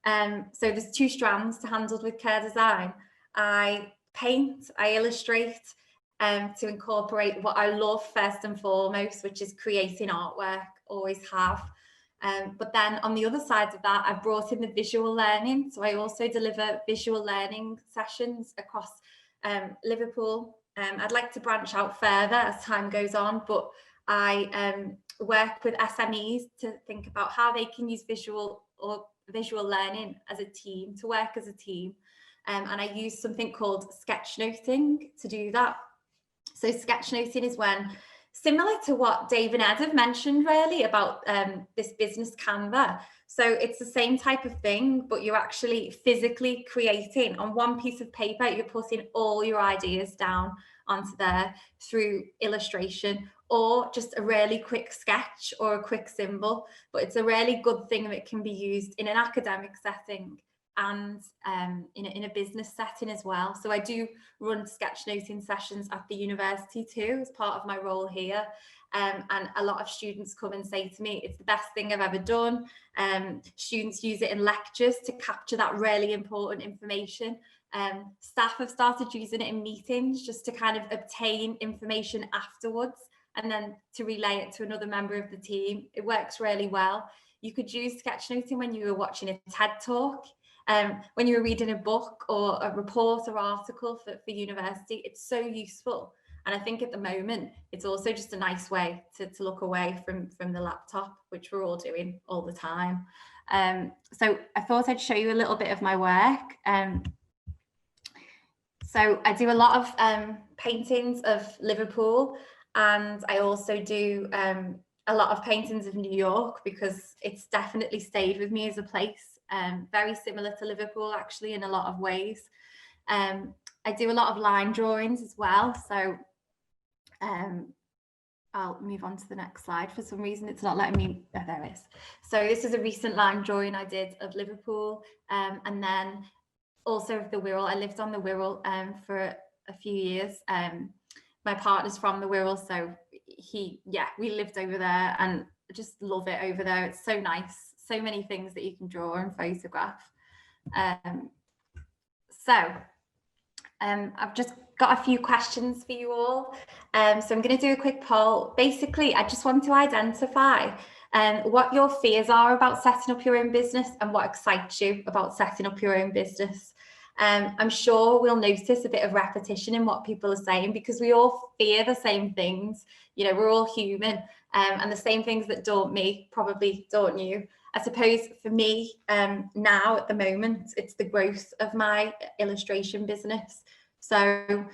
So there's two strands to Handled with Care Design. I paint, I illustrate, to incorporate what I love first and foremost, which is creating artwork, always have. But then on the other side of that, I've brought in the visual learning. So I also deliver visual learning sessions across Liverpool. I'd like to branch out further as time goes on, but I work with SMEs to think about how they can use visual learning as a team, to work as a team. And I use something called sketchnoting to do that. So sketchnoting is when, similar to what Dave and Ed have mentioned really about this business Canva. So it's the same type of thing, but you're actually physically creating on one piece of paper, you're putting all your ideas down onto there through illustration, or just a really quick sketch or a quick symbol. But it's a really good thing that can be used in an academic setting and in a business setting as well. So I do run sketchnoting sessions at the university too, as part of my role here. And a lot of students come and say to me, it's the best thing I've ever done. Students use it in lectures to capture that really important information. Staff have started using it in meetings just to kind of obtain information afterwards and then to relay it to another member of the team. It works really well. You could use sketchnoting when you were watching a TED Talk. When you were reading a book or a report or article for university, it's so useful. And I think at the moment, it's also just a nice way to look away from the laptop, which we're all doing all the time. So I thought I'd show you a little bit of my work. So I do a lot of paintings of Liverpool, and I also do a lot of paintings of New York, because it's definitely stayed with me as a place. Very similar to Liverpool, actually, in a lot of ways. I do a lot of line drawings as well. So I'll move on to the next slide. For some reason, it's not letting me. Oh, there it is. So this is a recent line drawing I did of Liverpool, and then also of the Wirral. I lived on the Wirral for a few years. My partner's from the Wirral, so we lived over there, and I just love it over there. It's so nice. So many things that you can draw and photograph. I've just got a few questions for you all. So I'm going to do a quick poll. Basically, I just want to identify what your fears are about setting up your own business and what excites you about setting up your own business. I'm sure we'll notice a bit of repetition in what people are saying because we all fear the same things. You know, we're all human, and the same things that daunt me probably daunt you. I suppose for me now at the moment, it's the growth of my illustration business. So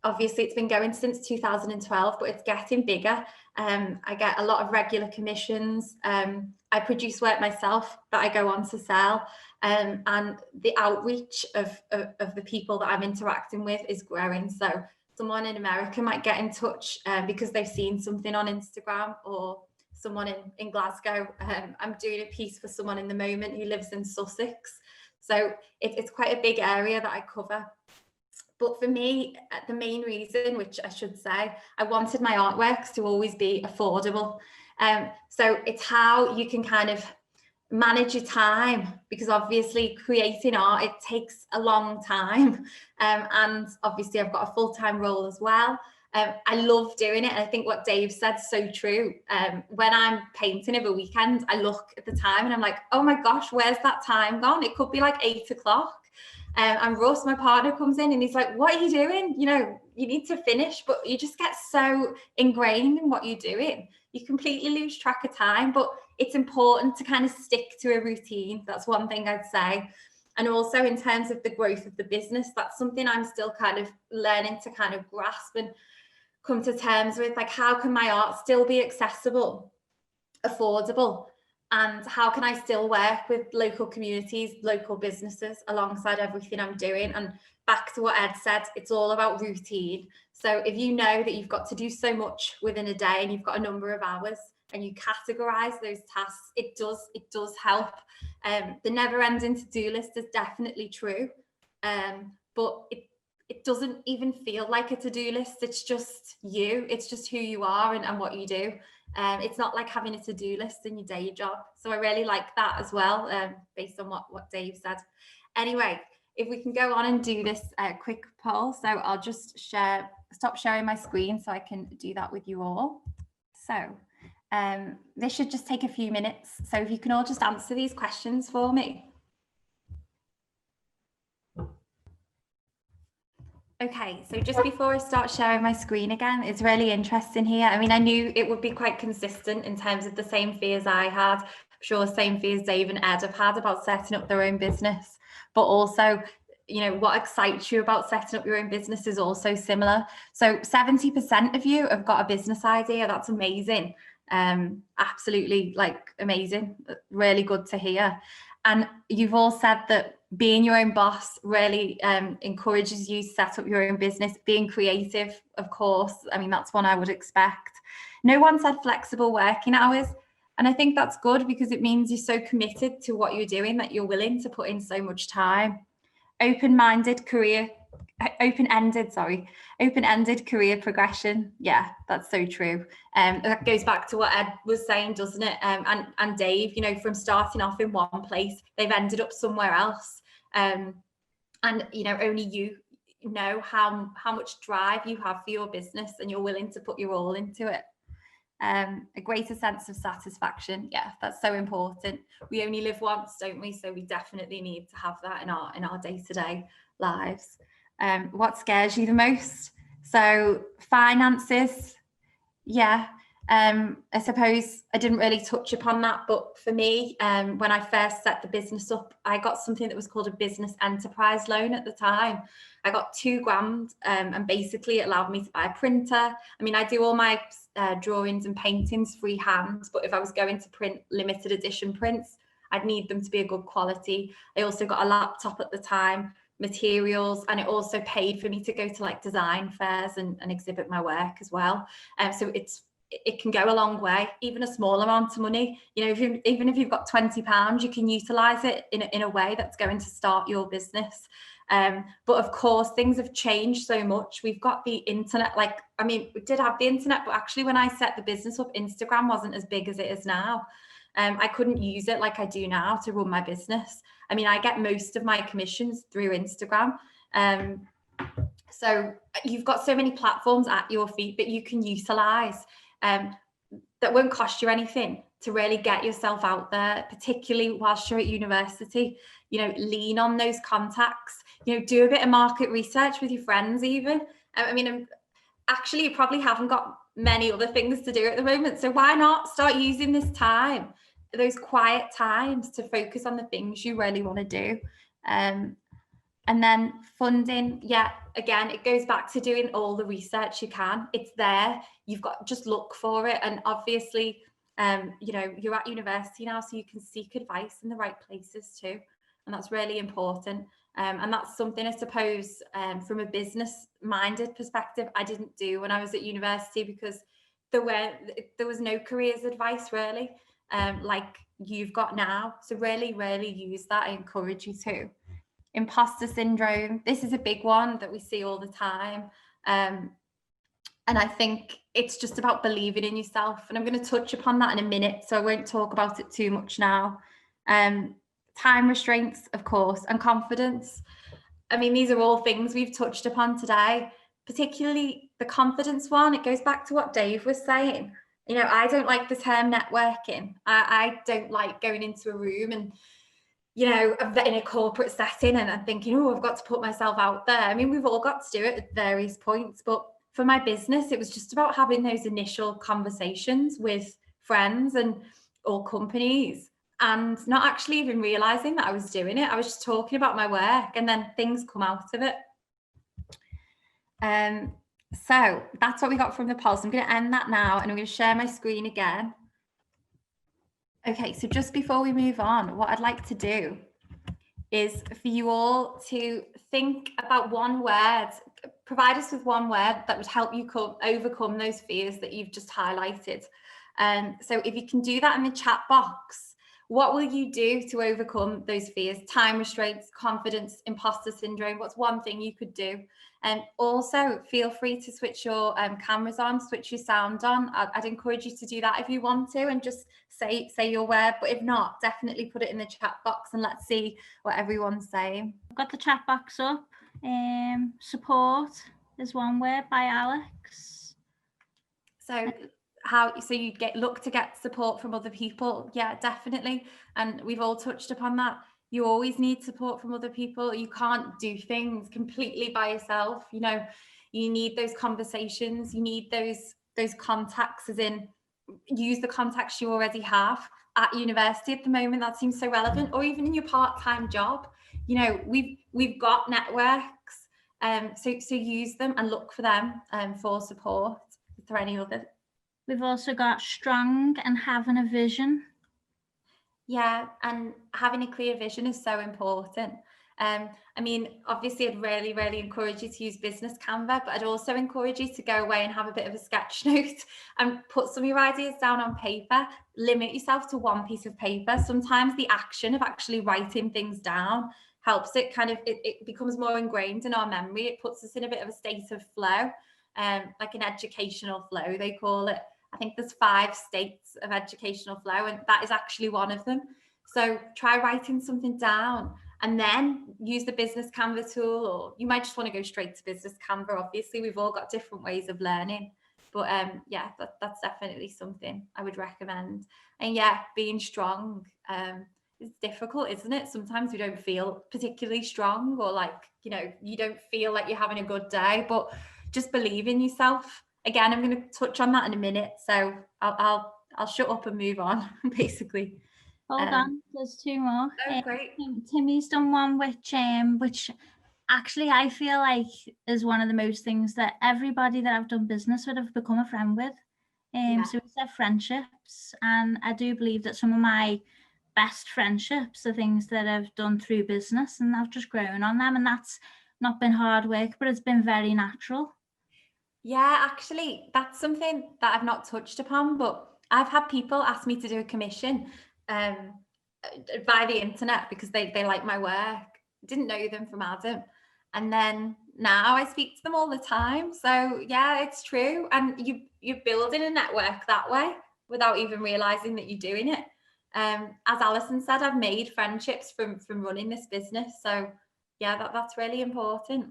obviously it's been going since 2012, but it's getting bigger. I get a lot of regular commissions. I produce work myself that I go on to sell. And the outreach of the people that I'm interacting with is growing. So someone in America might get in touch because they've seen something on Instagram, or someone in Glasgow. I'm doing a piece for someone in the moment who lives in Sussex. So it's quite a big area that I cover. But for me, the main reason, which I should say, I wanted my artworks to always be affordable. So it's how you can kind of manage your time, because obviously creating art, it takes a long time. And obviously I've got a full-time role as well. I love doing it. And I think what Dave said is so true. When I'm painting over weekend, I look at the time and I'm like, oh my gosh, where's that time gone? It could be like 8 o'clock. And Russ, my partner, comes in and he's like, what are you doing? You know, you need to finish, but you just get so ingrained in what you're doing. You completely lose track of time, but it's important to kind of stick to a routine. That's one thing I'd say. And also in terms of the growth of the business, that's something I'm still kind of learning to kind of grasp and come to terms with. Like, how can my art still be accessible, affordable? And how can I still work with local communities, local businesses alongside everything I'm doing? And back to what Ed said, it's all about routine. So if you know that you've got to do so much within a day and you've got a number of hours and you categorize those tasks, it does help. The never-ending to-do list is definitely true, but it doesn't even feel like a to-do list. It's just you. It's just who you are and what you do. It's not like having a to-do list in your day job. So I really like that as well, based on what Dave said. Anyway, if we can go on and do this quick poll. So I'll just stop sharing my screen so I can do that with you all. So this should just take a few minutes. So if you can all just answer these questions for me. Okay, so just before I start sharing my screen again, it's really interesting here. I mean, I knew it would be quite consistent in terms of the same fears I had. I'm sure same fears Dave and Ed have had about setting up their own business, but also, you know, what excites you about setting up your own business is also similar. So 70% of you have got a business idea. That's amazing. Absolutely, like, amazing. Really good to hear. And you've all said that being your own boss really encourages you to set up your own business. Being creative, of course. I mean, that's one I would expect. No one said flexible working hours. And I think that's good because it means you're so committed to what you're doing that you're willing to put in so much time. Open-ended career progression. Yeah, that's so true. That goes back to what Ed was saying, doesn't it? And Dave, you know, from starting off in one place, they've ended up somewhere else. And, you know, only you know how much drive you have for your business and you're willing to put your all into it. A greater sense of satisfaction. Yeah, that's so important. We only live once, don't we? So we definitely need to have that in our day-to-day lives. What scares you the most? So finances. Yeah. I suppose I didn't really touch upon that, but for me, when I first set the business up, I got something that was called a business enterprise loan at the time. I got £2,000, and basically it allowed me to buy a printer. I mean, I do all my drawings and paintings freehand, but if I was going to print limited edition prints, I'd need them to be a good quality. I also got a laptop at the time materials, and it also paid for me to go to like design fairs and exhibit my work as well. So it can go a long way, even a small amount of money. You know, even if you've got £20, you can utilize it in a way that's going to start your business. But of course, things have changed so much. We've got the internet. Like, I mean, we did have the internet, but actually when I set the business up, Instagram wasn't as big as it is now. I couldn't use it like I do now to run my business. I mean, I get most of my commissions through Instagram. So you've got so many platforms at your feet that you can utilize, that won't cost you anything, to really get yourself out there, particularly whilst you're at university. You know, lean on those contacts, you know, do a bit of market research with your friends even. I mean, actually, you probably haven't got many other things to do at the moment. So why not start using this time, those quiet times, to focus on the things you really want to do. And then funding, yeah, again, it goes back to doing all the research you can. It's there. You've got, just look for it. And obviously, you know, you're at university now, so you can seek advice in the right places too. And that's really important. And that's something, I suppose, from a business-minded perspective, I didn't do when I was at university, because there was no careers advice really, like you've got now. So really, really use that. I encourage you to. Imposter syndrome. This is a big one that we see all the time. And I think it's just about believing in yourself. And I'm going to touch upon that in a minute, so I won't talk about it too much now. Time restraints, of course, and confidence. I mean, these are all things we've touched upon today, particularly the confidence one. It goes back to what Dave was saying. You know, I don't like the term networking. I don't like going into a room and, you know, in a corporate setting and I'm thinking, oh, I've got to put myself out there. I mean, we've all got to do it at various points, but for my business, it was just about having those initial conversations with friends and or companies, and not actually even realizing that I was doing it. I was just talking about my work, and then things come out of it. So that's what we got from the polls. I'm going to end that now, and I'm going to share my screen again. Okay, so just before we move on, what I'd like to do is for you all to think about one word, provide us with one word that would help you overcome those fears that you've just highlighted. So if you can do that in the chat box, what will you do to overcome those fears? Time restraints, confidence, imposter syndrome. What's one thing you could do? And also feel free to switch your cameras on, switch your sound on. I'd encourage you to do that if you want to, and just say your word. But if not, definitely put it in the chat box and let's see what everyone's saying. I've got the chat box up. Support is one word by Alex. So you look to get support from other people? Yeah, definitely. And we've all touched upon that. You always need support from other people. You can't do things completely by yourself. You know, you need those conversations. You need those contacts, as in use the contacts you already have at university at the moment. That seems so relevant, or even in your part-time job. You know, we've got networks. So use them and look for them for support. Is there any other? We've also got strong and having a vision. Yeah, and having a clear vision is so important. I mean, obviously, I'd really, really encourage you to use Business Canva, but I'd also encourage you to go away and have a bit of a sketch note and put some of your ideas down on paper. Limit yourself to one piece of paper. Sometimes the action of actually writing things down helps it kind of, it becomes more ingrained in our memory. It puts us in a bit of a state of flow, like an educational flow, they call it. I think there's 5 states of educational flow, and that is actually one of them. So try writing something down and then use the Business Canva tool, or you might just want to go straight to Business Canva. Obviously, we've all got different ways of learning, but yeah, that's definitely something I would recommend. And yeah, being strong is difficult, isn't it? Sometimes we don't feel particularly strong, or like, you know, you don't feel like you're having a good day, but just believe in yourself. Again, I'm going to touch on that in a minute, so I'll shut up and move on, basically. Hold on, there's 2 more. Oh, great. Timmy's done one which actually I feel like is one of the most things that everybody that I've done business with have become a friend with. So we said friendships, and I do believe that some of my best friendships are things that I've done through business, and I've just grown on them, and that's not been hard work, but it's been very natural. Yeah, actually, that's something that I've not touched upon, but I've had people ask me to do a commission via the internet because they like my work. Didn't know them from Adam. And then now I speak to them all the time. So yeah, it's true. And you're building a network that way without even realizing that you're doing it. As Alison said, I've made friendships from running this business. So yeah, that's really important.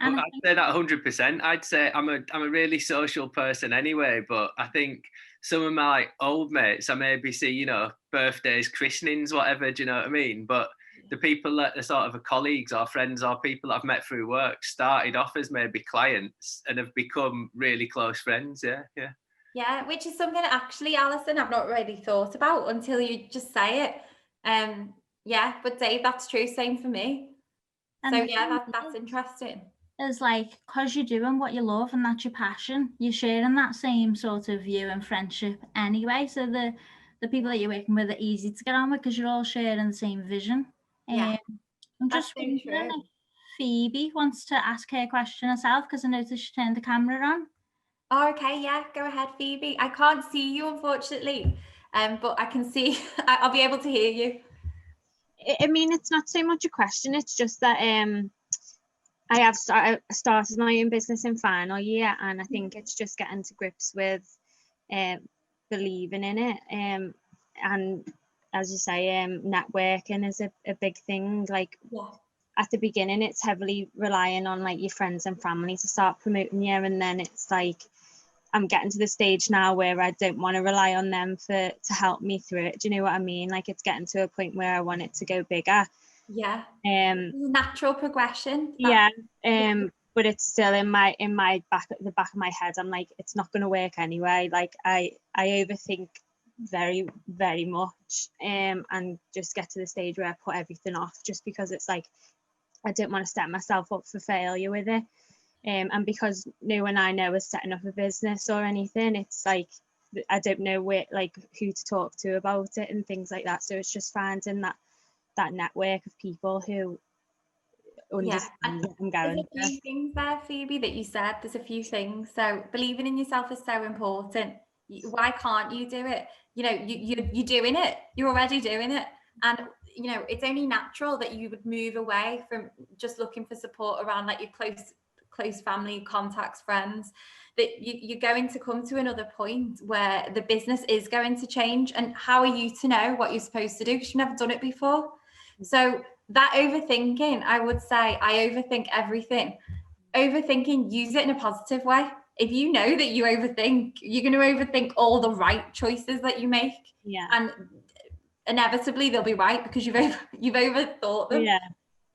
And I'd say that 100%. I'd say I'm a really social person anyway, but I think some of my old mates I maybe see, you know, birthdays, christenings, whatever, do you know what I mean? But the people that are sort of colleagues or friends or people I've met through work started off as maybe clients and have become really close friends. Yeah. Yeah, which is something actually, Alison, I've not really thought about until you just say it. Yeah, but Dave, that's true. Same for me. And So the yeah, thing that's interesting. is, like, because you're doing what you love and that's your passion, you're sharing that same sort of view and friendship anyway. So the people that you're working with are easy to get on with because you're all sharing the same vision. Yeah, I'm that's just so wondering true. if Phoebe wants to ask her question herself, because I noticed she turned the camera on. Oh, okay, yeah, go ahead, Phoebe. I can't see you, unfortunately, but I can see. I'll be able to hear you. I mean, it's not so much a question. It's just that I have started my own business in final year, and I think it's just getting to grips with believing in it. And as you say, networking is a big thing. Like, Yeah. at the beginning, it's heavily relying on like your friends and family to start promoting you, and then it's like I'm getting to the stage now where I don't want to rely on them to help me through it. Do you know what I mean? Like, it's getting to a point where I want it to go bigger. Yeah. Natural progression. Yeah. But it's still in my the back of my head. I'm like, it's not going to work anyway. Like, I overthink very, very much, and just get to the stage where I put everything off just because it's like I don't want to set myself up for failure with it. And because no one I know is setting up a business or anything, it's like I don't know where, like, who to talk to about it and things like that. So it's just finding that network of people who understand what I'm going There's a few things there, Phoebe, that you said. There's a few things. So believing in yourself is so important. Why can't you do it? You know, you're doing it. You're already doing it. And, you know, it's only natural that you would move away from just looking for support around like your close family, contacts, friends, that you're going to come to another point where the business is going to change. And how are you to know what you're supposed to do? Because you've never done it before. So that overthinking, I would say I overthink everything. Overthinking, use it in a positive way. If you know that you overthink, you're going to overthink all the right choices that you make. Yeah. And inevitably they'll be right because you've overthought them. Yeah.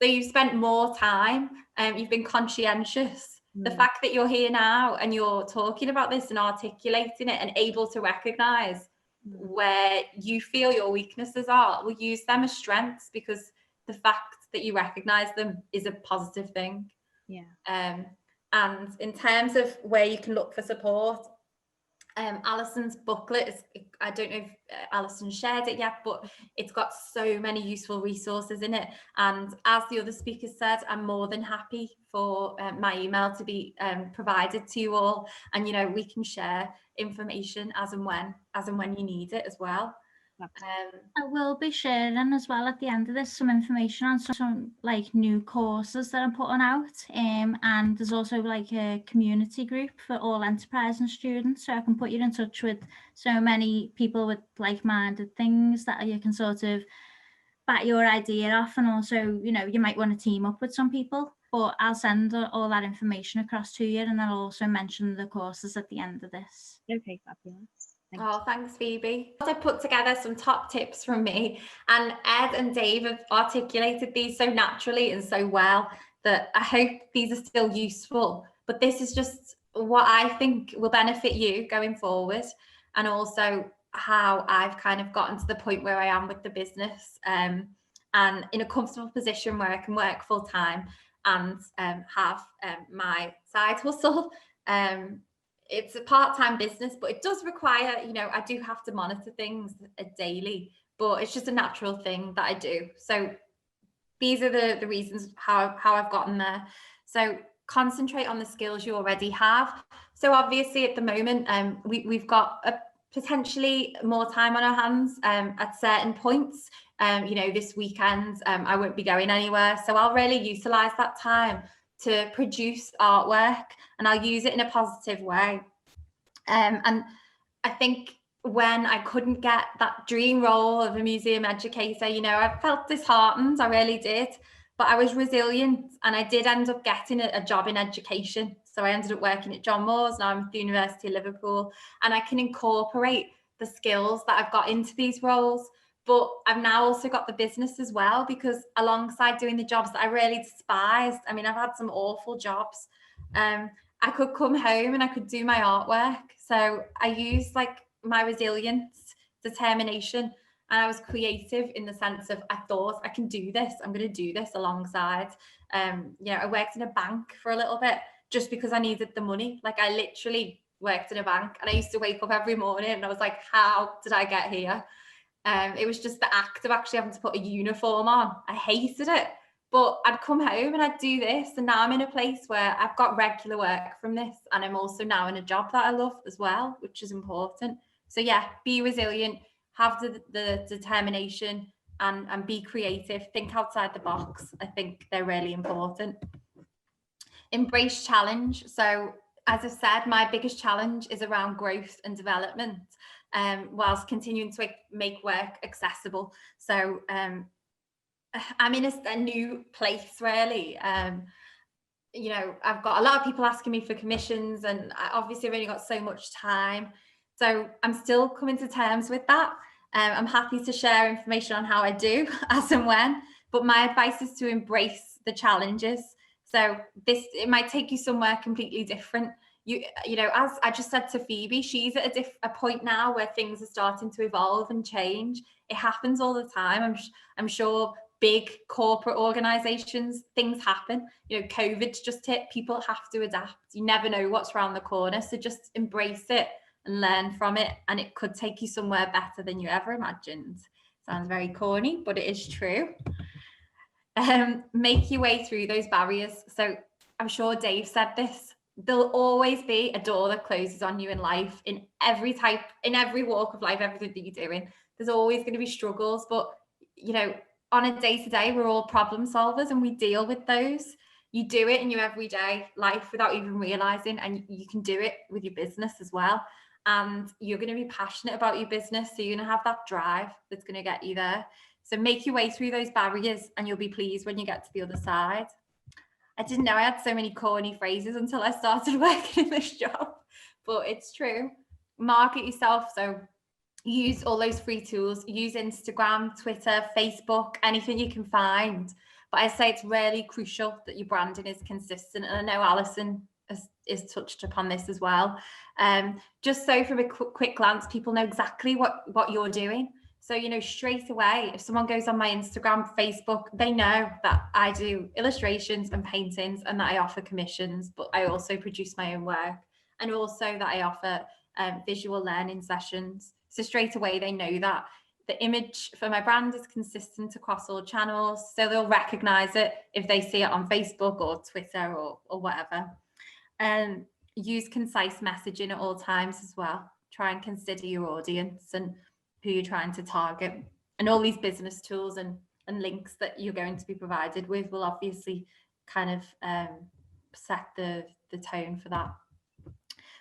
So you've spent more time and you've been conscientious. The fact that you're here now and you're talking about this and articulating it and able to recognize where you feel your weaknesses are, we'll use them as strengths, because the fact that you recognize them is a positive thing. Yeah. And in terms of where you can look for support, Alison's booklet is, I don't know if Alison shared it yet, but it's got so many useful resources in it. And as the other speakers said, I'm more than happy for my email to be provided to you all. And, you know, we can share information as and when you need it as well. I will be sharing as well at the end of this some information on some like new courses that I'm putting out, and there's also like a community group for all enterprising students, so I can put you in touch with so many people with like-minded things that you can sort of bat your idea off, and also, you know, you might want to team up with some people, but I'll send all that information across to you, and I'll also mention the courses at the end of this. Okay, fabulous. Thanks, Phoebe. I put together some top tips from me, and Ed and Dave have articulated these so naturally and so well that I hope these are still useful. But this is just what I think will benefit you going forward, and also how I've kind of gotten to the point where I am with the business, and in a comfortable position where I can work full time and have my side hustle. It's a part-time business, but it does require, you know, I do have to monitor things daily, but it's just a natural thing that I do. So these are the reasons how I've gotten there. So concentrate on the skills you already have. So obviously at the moment, we've got potentially more time on our hands at certain points. This weekend, I won't be going anywhere. So I'll really utilize that time to produce artwork, and I'll use it in a positive way. And I think when I couldn't get that dream role of a museum educator, I felt disheartened, I really did, but I was resilient, and I did end up getting a job in education. So I ended up working at John Moores, now I'm at the University of Liverpool, and I can incorporate the skills that I've got into these roles. But I've now also got the business as well, because alongside doing the jobs that I really despised, I mean, I've had some awful jobs. I could come home and I could do my artwork. So I used like my resilience, determination, and I was creative in the sense of I thought I can do this. I'm going to do this alongside. I worked in a bank for a little bit just because I needed the money. Like I literally worked in a bank, and I used to wake up every morning and I was like, how did I get here? It was just the act of actually having to put a uniform on. I hated it, but I'd come home and I'd do this. And now I'm in a place where I've got regular work from this. And I'm also now in a job that I love as well, which is important. So yeah, be resilient, have the determination, and be creative. Think outside the box. I think they're really important. Embrace challenge. So as I said, my biggest challenge is around growth and development, whilst continuing to make work accessible. So I'm in a new place, really. I've got a lot of people asking me for commissions, and obviously I've only got so much time. So I'm still coming to terms with that. I'm happy to share information on how I do as and when, but my advice is to embrace the challenges. So it might take you somewhere completely different. As I just said to Phoebe, she's at a point now where things are starting to evolve and change. It happens all the time. I'm sure big corporate organizations, things happen. COVID's just hit. People have to adapt. You never know what's around the corner. So just embrace it and learn from it. And it could take you somewhere better than you ever imagined. Sounds very corny, but it is true. Make your way through those barriers. So I'm sure Dave said this. There'll always be a door that closes on you in life, in every walk of life, everything that you're doing. There's always going to be struggles, but on a day-to-day, we're all problem solvers and we deal with those. You do it in your everyday life without even realizing, and you can do it with your business as well. And you're going to be passionate about your business, so you're going to have that drive that's going to get you there. So make your way through those barriers and you'll be pleased when you get to the other side. I didn't know I had so many corny phrases until I started working in this job, but it's true. Market yourself. So use all those free tools. Use Instagram, Twitter, Facebook, anything you can find. But I say it's really crucial that your branding is consistent. And I know Alison is touched upon this as well. Just so from a quick glance, people know exactly what you're doing. So, straight away, if someone goes on my Instagram, Facebook, they know that I do illustrations and paintings and that I offer commissions, but I also produce my own work, and also that I offer visual learning sessions. So straight away, they know that the image for my brand is consistent across all channels. So they'll recognize it if they see it on Facebook or Twitter or whatever. And use concise messaging at all times as well. Try and consider your audience and who you're trying to target, and all these business tools and links that you're going to be provided with will obviously kind of set the tone for that.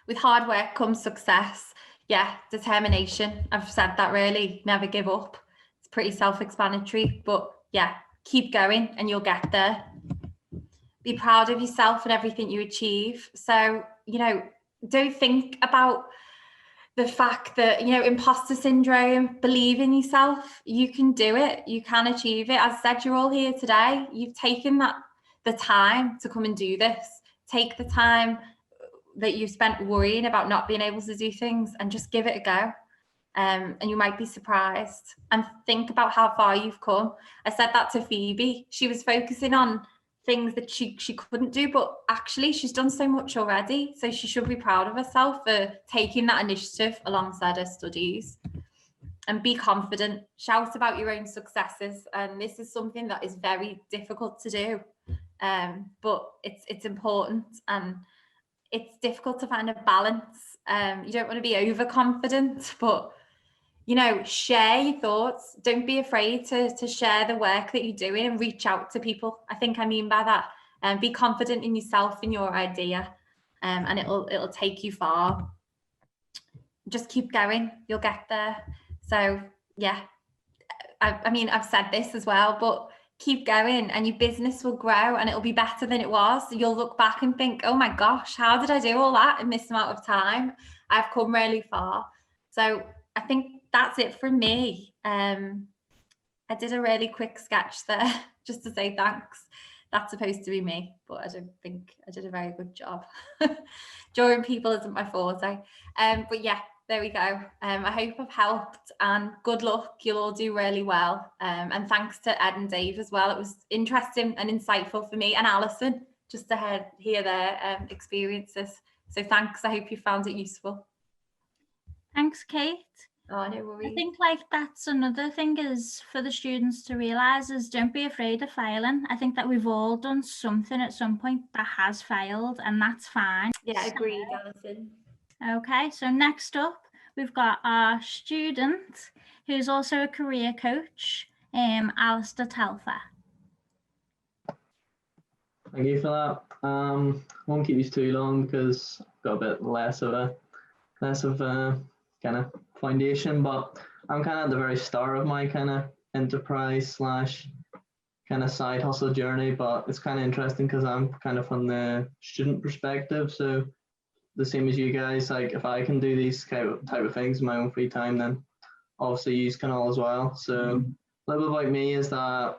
With hard work comes success. Yeah, determination. I've said that, really. Never give up. It's pretty self-explanatory, but yeah, keep going and you'll get there. Be proud of yourself and everything you achieve. So, don't think about the fact that, imposter syndrome. Believe in yourself. You can do it. You can achieve it. As I said, you're all here today. You've taken the time to come and do this. Take the time that you've spent worrying about not being able to do things and just give it a go. And you might be surprised. And think about how far you've come. I said that to Phoebe. She was focusing on things that she couldn't do, but actually she's done so much already, so she should be proud of herself for taking that initiative alongside her studies. and be confident. Shout about your own successes, and this is something that is very difficult to do, but it's important, and it's difficult to find a balance. You don't want to be overconfident, but share your thoughts. Don't be afraid to share the work that you're doing and reach out to people. I think I mean by that, be confident in yourself and your idea, and it'll take you far. Just keep going, you'll get there. So yeah, I mean, I've said this as well, but keep going and your business will grow and it'll be better than it was. You'll look back and think, oh my gosh, how did I do all that in this amount of time? I've come really far. So I think that's it from me. I did a really quick sketch there just to say thanks. That's supposed to be me, but I don't think I did a very good job. Drawing people isn't my forte. But yeah, there we go. I hope I've helped, and good luck. You'll all do really well. And thanks to Ed and Dave as well. It was interesting and insightful for me, and Alison, just to hear their experiences. So thanks. I hope you found it useful. Thanks, Kate. Oh, no worries. I think that's another thing is for the students to realise is don't be afraid of failing. I think that we've all done something at some point that has failed, and that's fine. Yeah, agreed, Alison. Okay, so next up, we've got our student who's also a career coach, Alistair Telfer. Thank you for that. I won't keep these too long because I've got a bit less of a kind of foundation, but I'm kind of at the very start of my kind of enterprise / kind of side hustle journey, but it's kind of interesting because I'm kind of from the student perspective. So the same as you guys, like if I can do these type of things in my own free time, then obviously you can all as well. So a little bit about me is that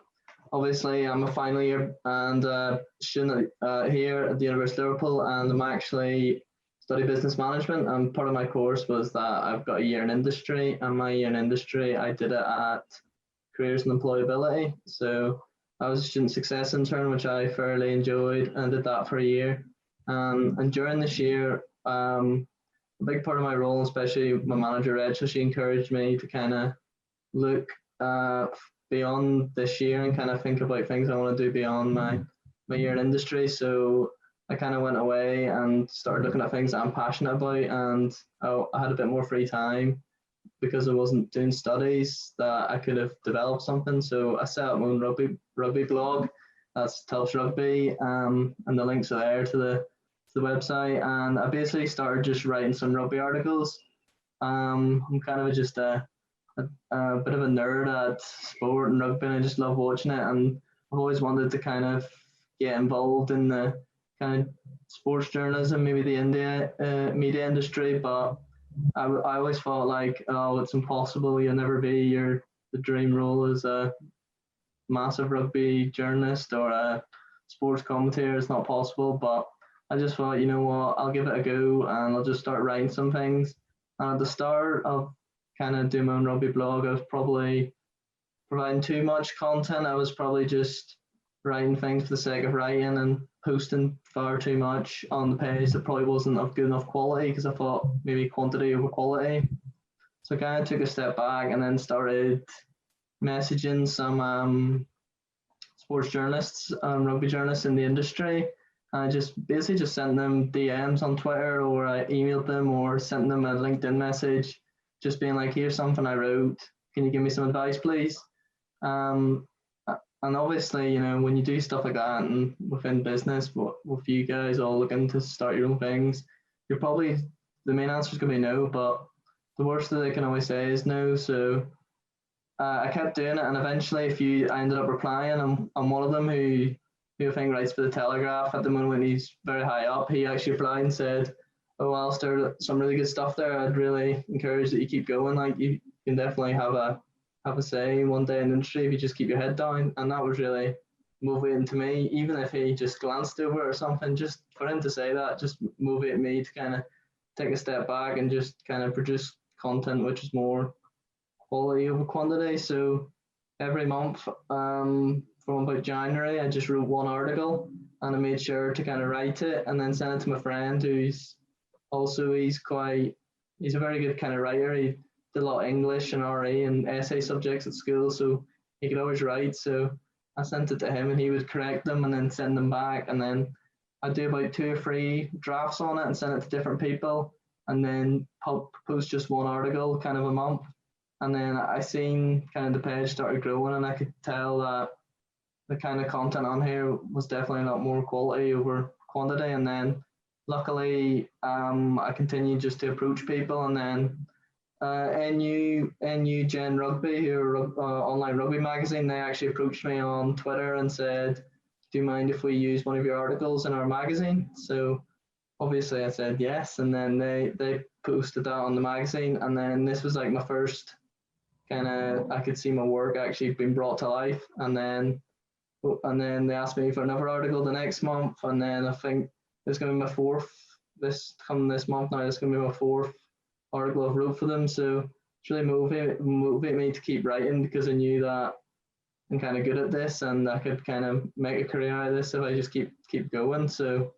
obviously I'm a final year and student here at the University of Liverpool, and I'm actually study business management, and part of my course was that I've got a year in industry, and my year in industry I did it at Careers and Employability. So I was a student success intern, which I fairly enjoyed, and did that for a year. And during this year, a big part of my role, especially my manager Rachel, she encouraged me to kind of look beyond this year and kind of think about things I want to do beyond my year in industry. So I kind of went away and started looking at things that I'm passionate about, and I had a bit more free time because I wasn't doing studies that I could have developed something. So I set up my own rugby blog. That's Telfs Rugby, and the links are there to the website. And I basically started just writing some rugby articles. I'm kind of just a bit of a nerd at sport and rugby, and I just love watching it. And I've always wanted to kind of get involved in the kind of sports journalism, maybe the media industry, but I always felt like, oh, it's impossible. You'll never be the dream role as a massive rugby journalist or a sports commentator. It's not possible. But I just thought, you know what, I'll give it a go and I'll just start writing some things. And at the start of kind of doing my own rugby blog, I was probably providing too much content. I was probably just writing things for the sake of writing and posting far too much on the page that probably wasn't of good enough quality, because I thought maybe quantity over quality. So I kind of took a step back and then started messaging some sports journalists and rugby journalists in the industry. I just basically just sent them DMs on Twitter, or I emailed them or sent them a LinkedIn message, just being like, here's something I wrote. Can you give me some advice, please? And obviously, you know, when you do stuff like that and within business, with you guys all looking to start your own things, you're probably, the main answer is going to be no, but the worst that they can always say is no. So I kept doing it, and eventually I ended up replying. I'm one of them who I think writes for the Telegraph at the moment. He's very high up. He actually replied and said, oh, Alistair, some really good stuff there. I'd really encourage that you keep going. Like, you can definitely have a say one day in the industry if you just keep your head down. And that was really motivating to me. Even if he just glanced over it or something, just for him to say that just motivated me to kind of take a step back and just kind of produce content which is more quality over quantity. So every month from about January, I just wrote one article, and I made sure to kind of write it and then send it to my friend, who's also, he's a very good kind of writer. He did a lot of English and RE and essay subjects at school, so he could always write. So I sent it to him and he would correct them and then send them back. And then I'd do about 2 or 3 drafts on it and send it to different people, and then post just one article kind of a month. And then I seen kind of the page started growing, and I could tell that the kind of content on here was definitely a lot more quality over quantity. And then luckily I continued just to approach people, and then NU Gen Rugby, who are online rugby magazine, they actually approached me on Twitter and said, do you mind if we use one of your articles in our magazine? So obviously I said yes, and then they posted that on the magazine, and then this was like my first kind of, I could see my work actually being brought to life. And then they asked me for another article the next month, and then I think it's going to be my 4th this month now. It's going to be my 4th article I've wrote for them. So it's really motivate me to keep writing, because I knew that I'm kind of good at this and I could kind of make a career out of this if I just keep going. So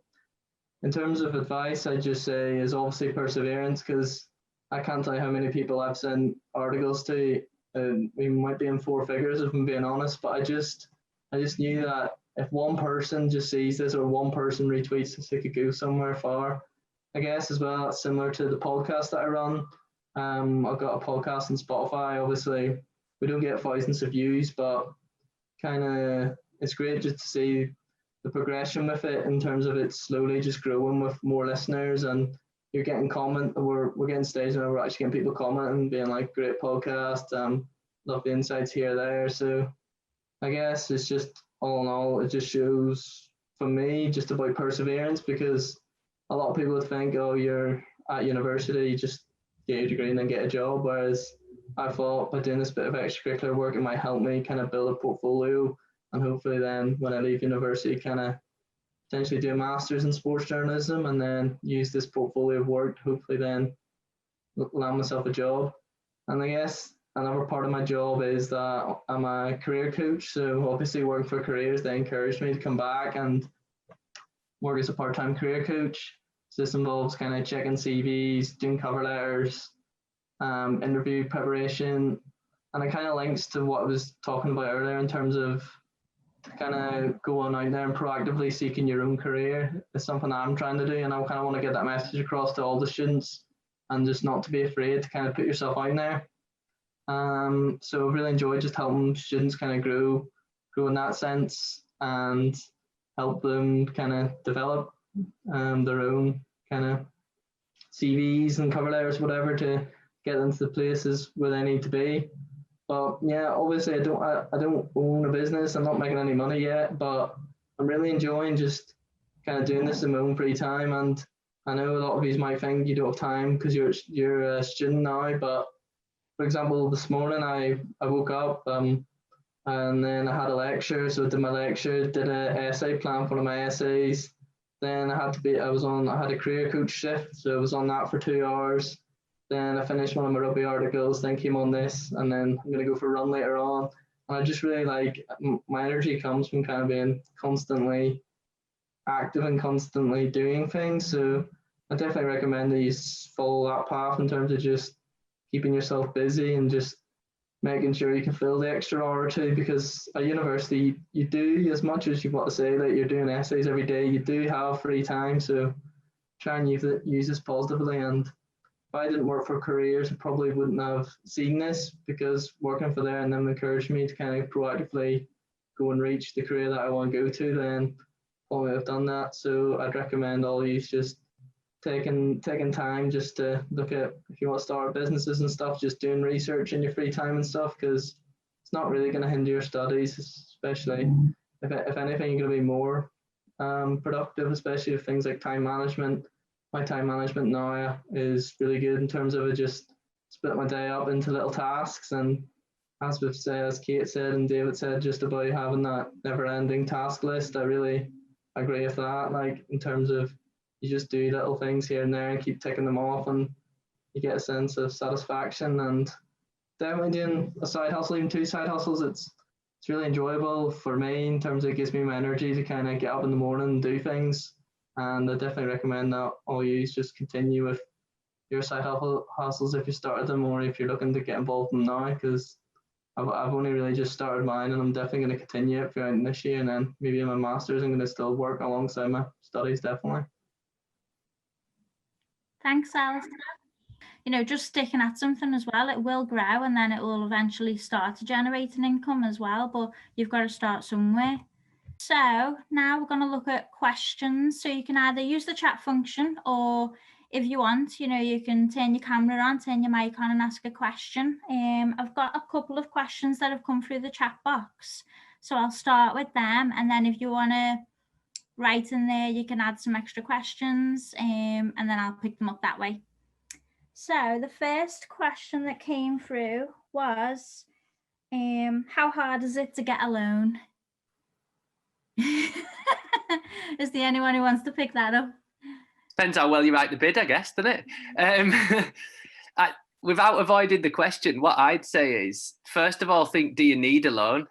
in terms of advice, I'd just say is obviously perseverance, because I can't tell you how many people I've sent articles to. We might be in 4 figures if I'm being honest, but I just knew that if one person just sees this or one person retweets this, it could go somewhere far. I guess as well, it's similar to the podcast that I run. I've got a podcast on Spotify. Obviously, we don't get thousands of views, but kind of it's great just to see the progression with it in terms of it slowly just growing with more listeners, and you're getting we're getting stages where we're actually getting people commenting, being like, great podcast, love the insights here, there. So I guess it's just all in all, it just shows for me just about perseverance, because a lot of people would think, oh, you're at university, you just get your degree and then get a job, whereas I thought by doing this bit of extracurricular work, it might help me kind of build a portfolio, and hopefully then when I leave university, kind of potentially do a master's in sports journalism, and then use this portfolio of work to hopefully then land myself a job. And I guess another part of my job is that I'm a career coach. So obviously working for careers, they encouraged me to come back and work as a part-time career coach. So this involves kind of checking CVs, doing cover letters, interview preparation, and it kind of links to what I was talking about earlier in terms of kind of going out there and proactively seeking your own career. It's something I'm trying to do, and I kind of want to get that message across to all the students, and just not to be afraid to kind of put yourself out there. So I really enjoy just helping students kind of grow in that sense, and help them kind of develop their own kind of CVs and cover letters, whatever, to get them to the places where they need to be. But yeah, obviously I don't own a business. I'm not making any money yet, but I'm really enjoying just kind of doing this in my own free time. And I know a lot of you might think you don't have time because you're a student now. But for example, this morning I woke up and then I had a lecture. So I did my lecture, did an essay, plan for one of my essays. Then I had a career coach shift, so I was on that for 2 hours. Then I finished one of my rugby articles, then came on this, and then I'm going to go for a run later on. And I just really like, my energy comes from kind of being constantly active and constantly doing things. So I definitely recommend that you follow that path in terms of just keeping yourself busy and just making sure you can fill the extra hour or two, because at university, you do, as much as you want to say that you're doing essays every day, you do have free time. So try and use this positively. And if I didn't work for careers, I probably wouldn't have seen this, because working for them and them encouraged me to kind of proactively go and reach the career that I want to go to, then probably have done that. So I'd recommend all of you just taking time just to look at, if you want to start businesses and stuff, just doing research in your free time and stuff, because it's not really going to hinder your studies, especially if anything, you're going to be more productive, especially with things like time management. My time management now is really good in terms of it just split my day up into little tasks, and as Kate said and David said, just about having that never-ending task list, I really agree with that. Like, in terms of you just do little things here and there and keep ticking them off, and you get a sense of satisfaction. And definitely doing a side hustle, even 2 side hustles, it's really enjoyable for me in terms of it gives me my energy to kind of get up in the morning and do things. And I definitely recommend that all you just continue with your side hustles if you started them, or if you're looking to get involved in them now, because I've only really just started mine, and I'm definitely going to continue it throughout this year, and then maybe in my master's I'm going to still work alongside my studies, definitely. Thanks, Alistair. You know, just sticking at something as well, it will grow and then it will eventually start to generate an income as well, but you've got to start somewhere. So now we're going to look at questions. So you can either use the chat function, or if you want, you know, you can turn your camera on, turn your mic on and ask a question. I've got a couple of questions that have come through the chat box. So I'll start with them, and then if you want to write in there, you can add some extra questions, and then I'll pick them up that way. So the first question that came through was, how hard is it to get a loan? Is there anyone who wants to pick that up? Depends how well you write the bid, I guess, doesn't it? Without avoiding the question, what I'd say is, first of all, think, do you need a loan?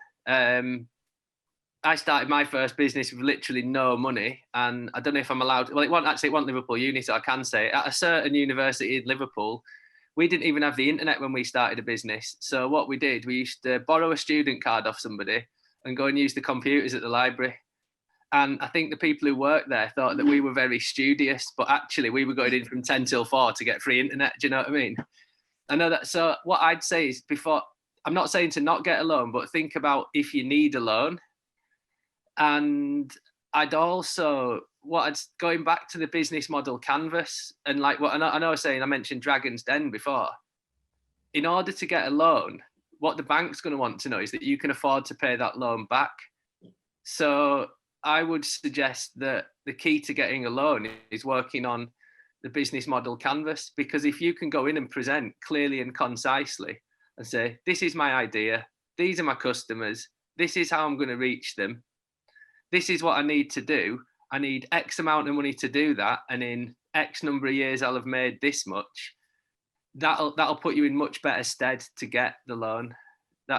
I started my first business with literally no money, and I don't know if I'm allowed. Well, it wasn't Liverpool Uni, so I can say at a certain university in Liverpool, we didn't even have the internet when we started a business. So what we did, we used to borrow a student card off somebody and go and use the computers at the library. And I think the people who worked there thought that we were very studious, but actually we were going in from 10 till 4 to get free internet. Do you know what I mean? I know that. So what I'd say is, before, I'm not saying to not get a loan, but think about if you need a loan. And I'd also, going back to the business model canvas, and like what I know I was saying, I mentioned Dragon's Den before. In order to get a loan, what the bank's going to want to know is that you can afford to pay that loan back. So I would suggest that the key to getting a loan is working on the business model canvas, because if you can go in and present clearly and concisely and say, this is my idea, these are my customers, this is how I'm going to reach them, this is what I need to do, I need X amount of money to do that, and in X number of years I'll have made this much, that'll put you in much better stead to get the loan.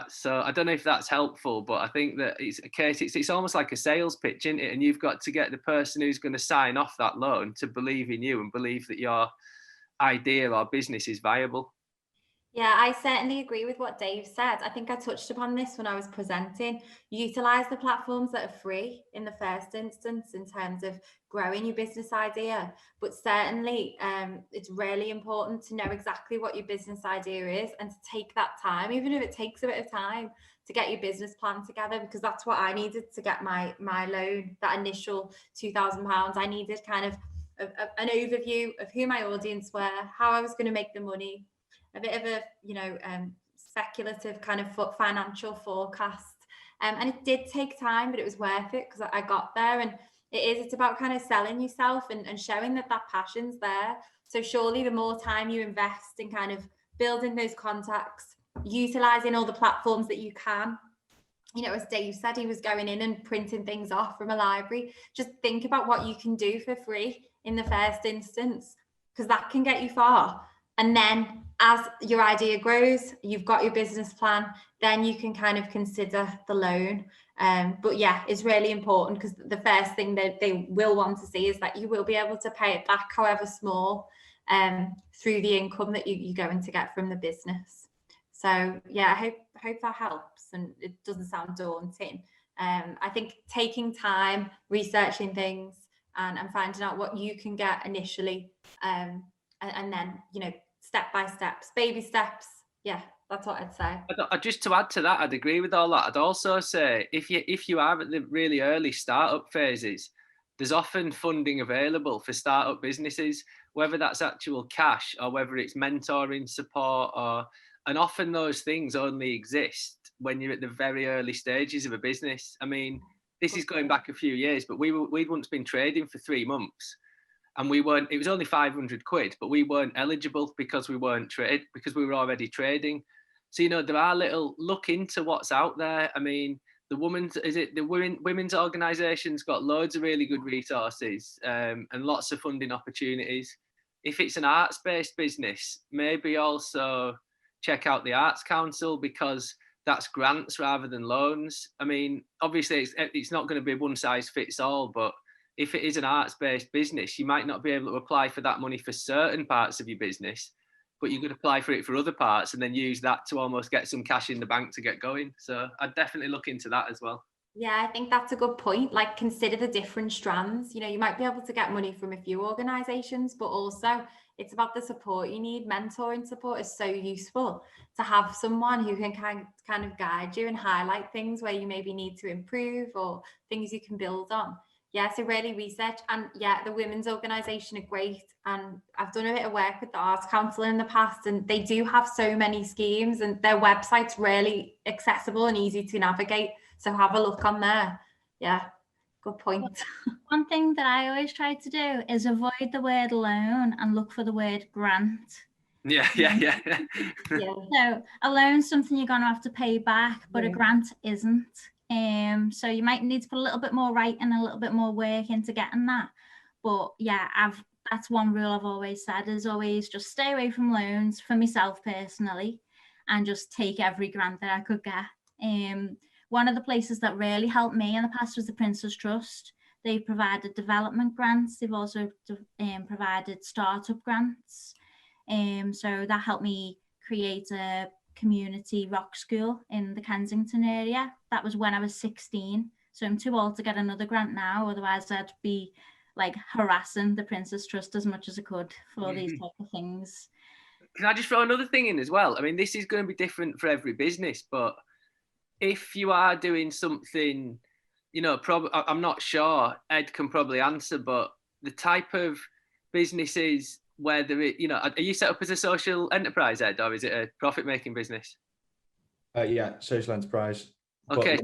So I don't know if that's helpful, but I think that it's a case, it's almost like a sales pitch, isn't it? And you've got to get the person who's going to sign off that loan to believe in you and believe that your idea or business is viable. Yeah, I certainly agree with what Dave said. I think I touched upon this when I was presenting. Utilize the platforms that are free in the first instance in terms of growing your business idea. But certainly it's really important to know exactly what your business idea is and to take that time, even if it takes a bit of time, to get your business plan together, because that's what I needed to get my loan, that initial £2,000. I needed kind of an overview of who my audience were, how I was going to make the money, a bit of a, speculative kind of financial forecast. And it did take time, but it was worth it because I got there. And it's about kind of selling yourself and showing that passion's there. So surely the more time you invest in kind of building those contacts, utilizing all the platforms that you can, as Dave said, he was going in and printing things off from a library. Just think about what you can do for free in the first instance, because that can get you far. And then as your idea grows, you've got your business plan, then you can kind of consider the loan. But yeah, it's really important, because the first thing that they will want to see is that you will be able to pay it back, however small, through the income that you're going to get from the business. So yeah, I hope that helps and it doesn't sound daunting. I think taking time, researching things and finding out what you can get initially, and then, step by steps, baby steps. Yeah, that's what I'd say. Just to add to that, I'd agree with all that. I'd also say if you are at the really early startup phases, there's often funding available for startup businesses, whether that's actual cash or whether it's mentoring support, and often those things only exist when you're at the very early stages of a business. I mean, this is going back a few years, but we'd once been trading for 3 months. And it was only 500 quid, but we weren't eligible because we were already trading. So, there are look into what's out there. I mean, the women's organisation's got loads of really good resources, and lots of funding opportunities. If it's an arts-based business, maybe also check out the Arts Council, because that's grants rather than loans. I mean, obviously it's not going to be one size fits all, but if it is an arts-based business, you might not be able to apply for that money for certain parts of your business, but you could apply for it for other parts and then use that to almost get some cash in the bank to get going. So I'd definitely look into that as well. Yeah, I think that's a good point. Like, consider the different strands. You know, you might be able to get money from a few organizations, but also it's about the support you need. Mentoring support is so useful, to have someone who can kind of guide you and highlight things where you maybe need to improve or things you can build on. Yeah, so really research. And yeah, the women's organisation are great. And I've done a bit of work with the Arts Council in the past, and they do have so many schemes, and their website's really accessible and easy to navigate. So have a look on there. Yeah, good point. One thing that I always try to do is avoid the word loan and look for the word grant. Yeah. Yeah. So a loan's something you're going to have to pay back, but a grant isn't. So you might need to put a little bit more writing and a little bit more work into getting that. But yeah, that's one rule I've always said, is always just stay away from loans, for myself personally, and just take every grant that I could get. One of the places that really helped me in the past was the Prince's Trust. They've provided development grants. They've also provided startup grants. So that helped me create a community rock school in the Kensington area. That was when I was 16. So I'm too old to get another grant now. Otherwise, I'd be like harassing the Prince's Trust as much as I could for these type of things. Can I just throw another thing in as well? I mean, this is going to be different for every business, but if you are doing something, you know, I'm not sure, Ed can probably answer, but the type of businesses, whether it, you know, are you set up as a social enterprise, Ed, or is it a profit-making business? Yeah, social enterprise. Okay.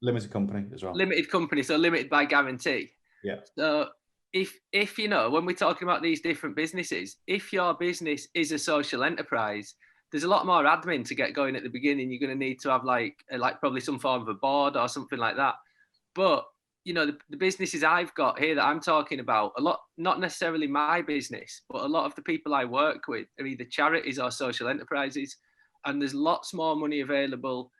Limited company as well. Limited company, so limited by guarantee. Yeah. So if you know, when we're talking about these different businesses, if your business is a social enterprise, there's a lot more admin to get going at the beginning. You're going to need to have like probably some form of a board or something like that. But you know, the businesses I've got here that I'm talking about, a lot, not necessarily my business, but a lot of the people I work with are either charities or social enterprises. And there's lots more money available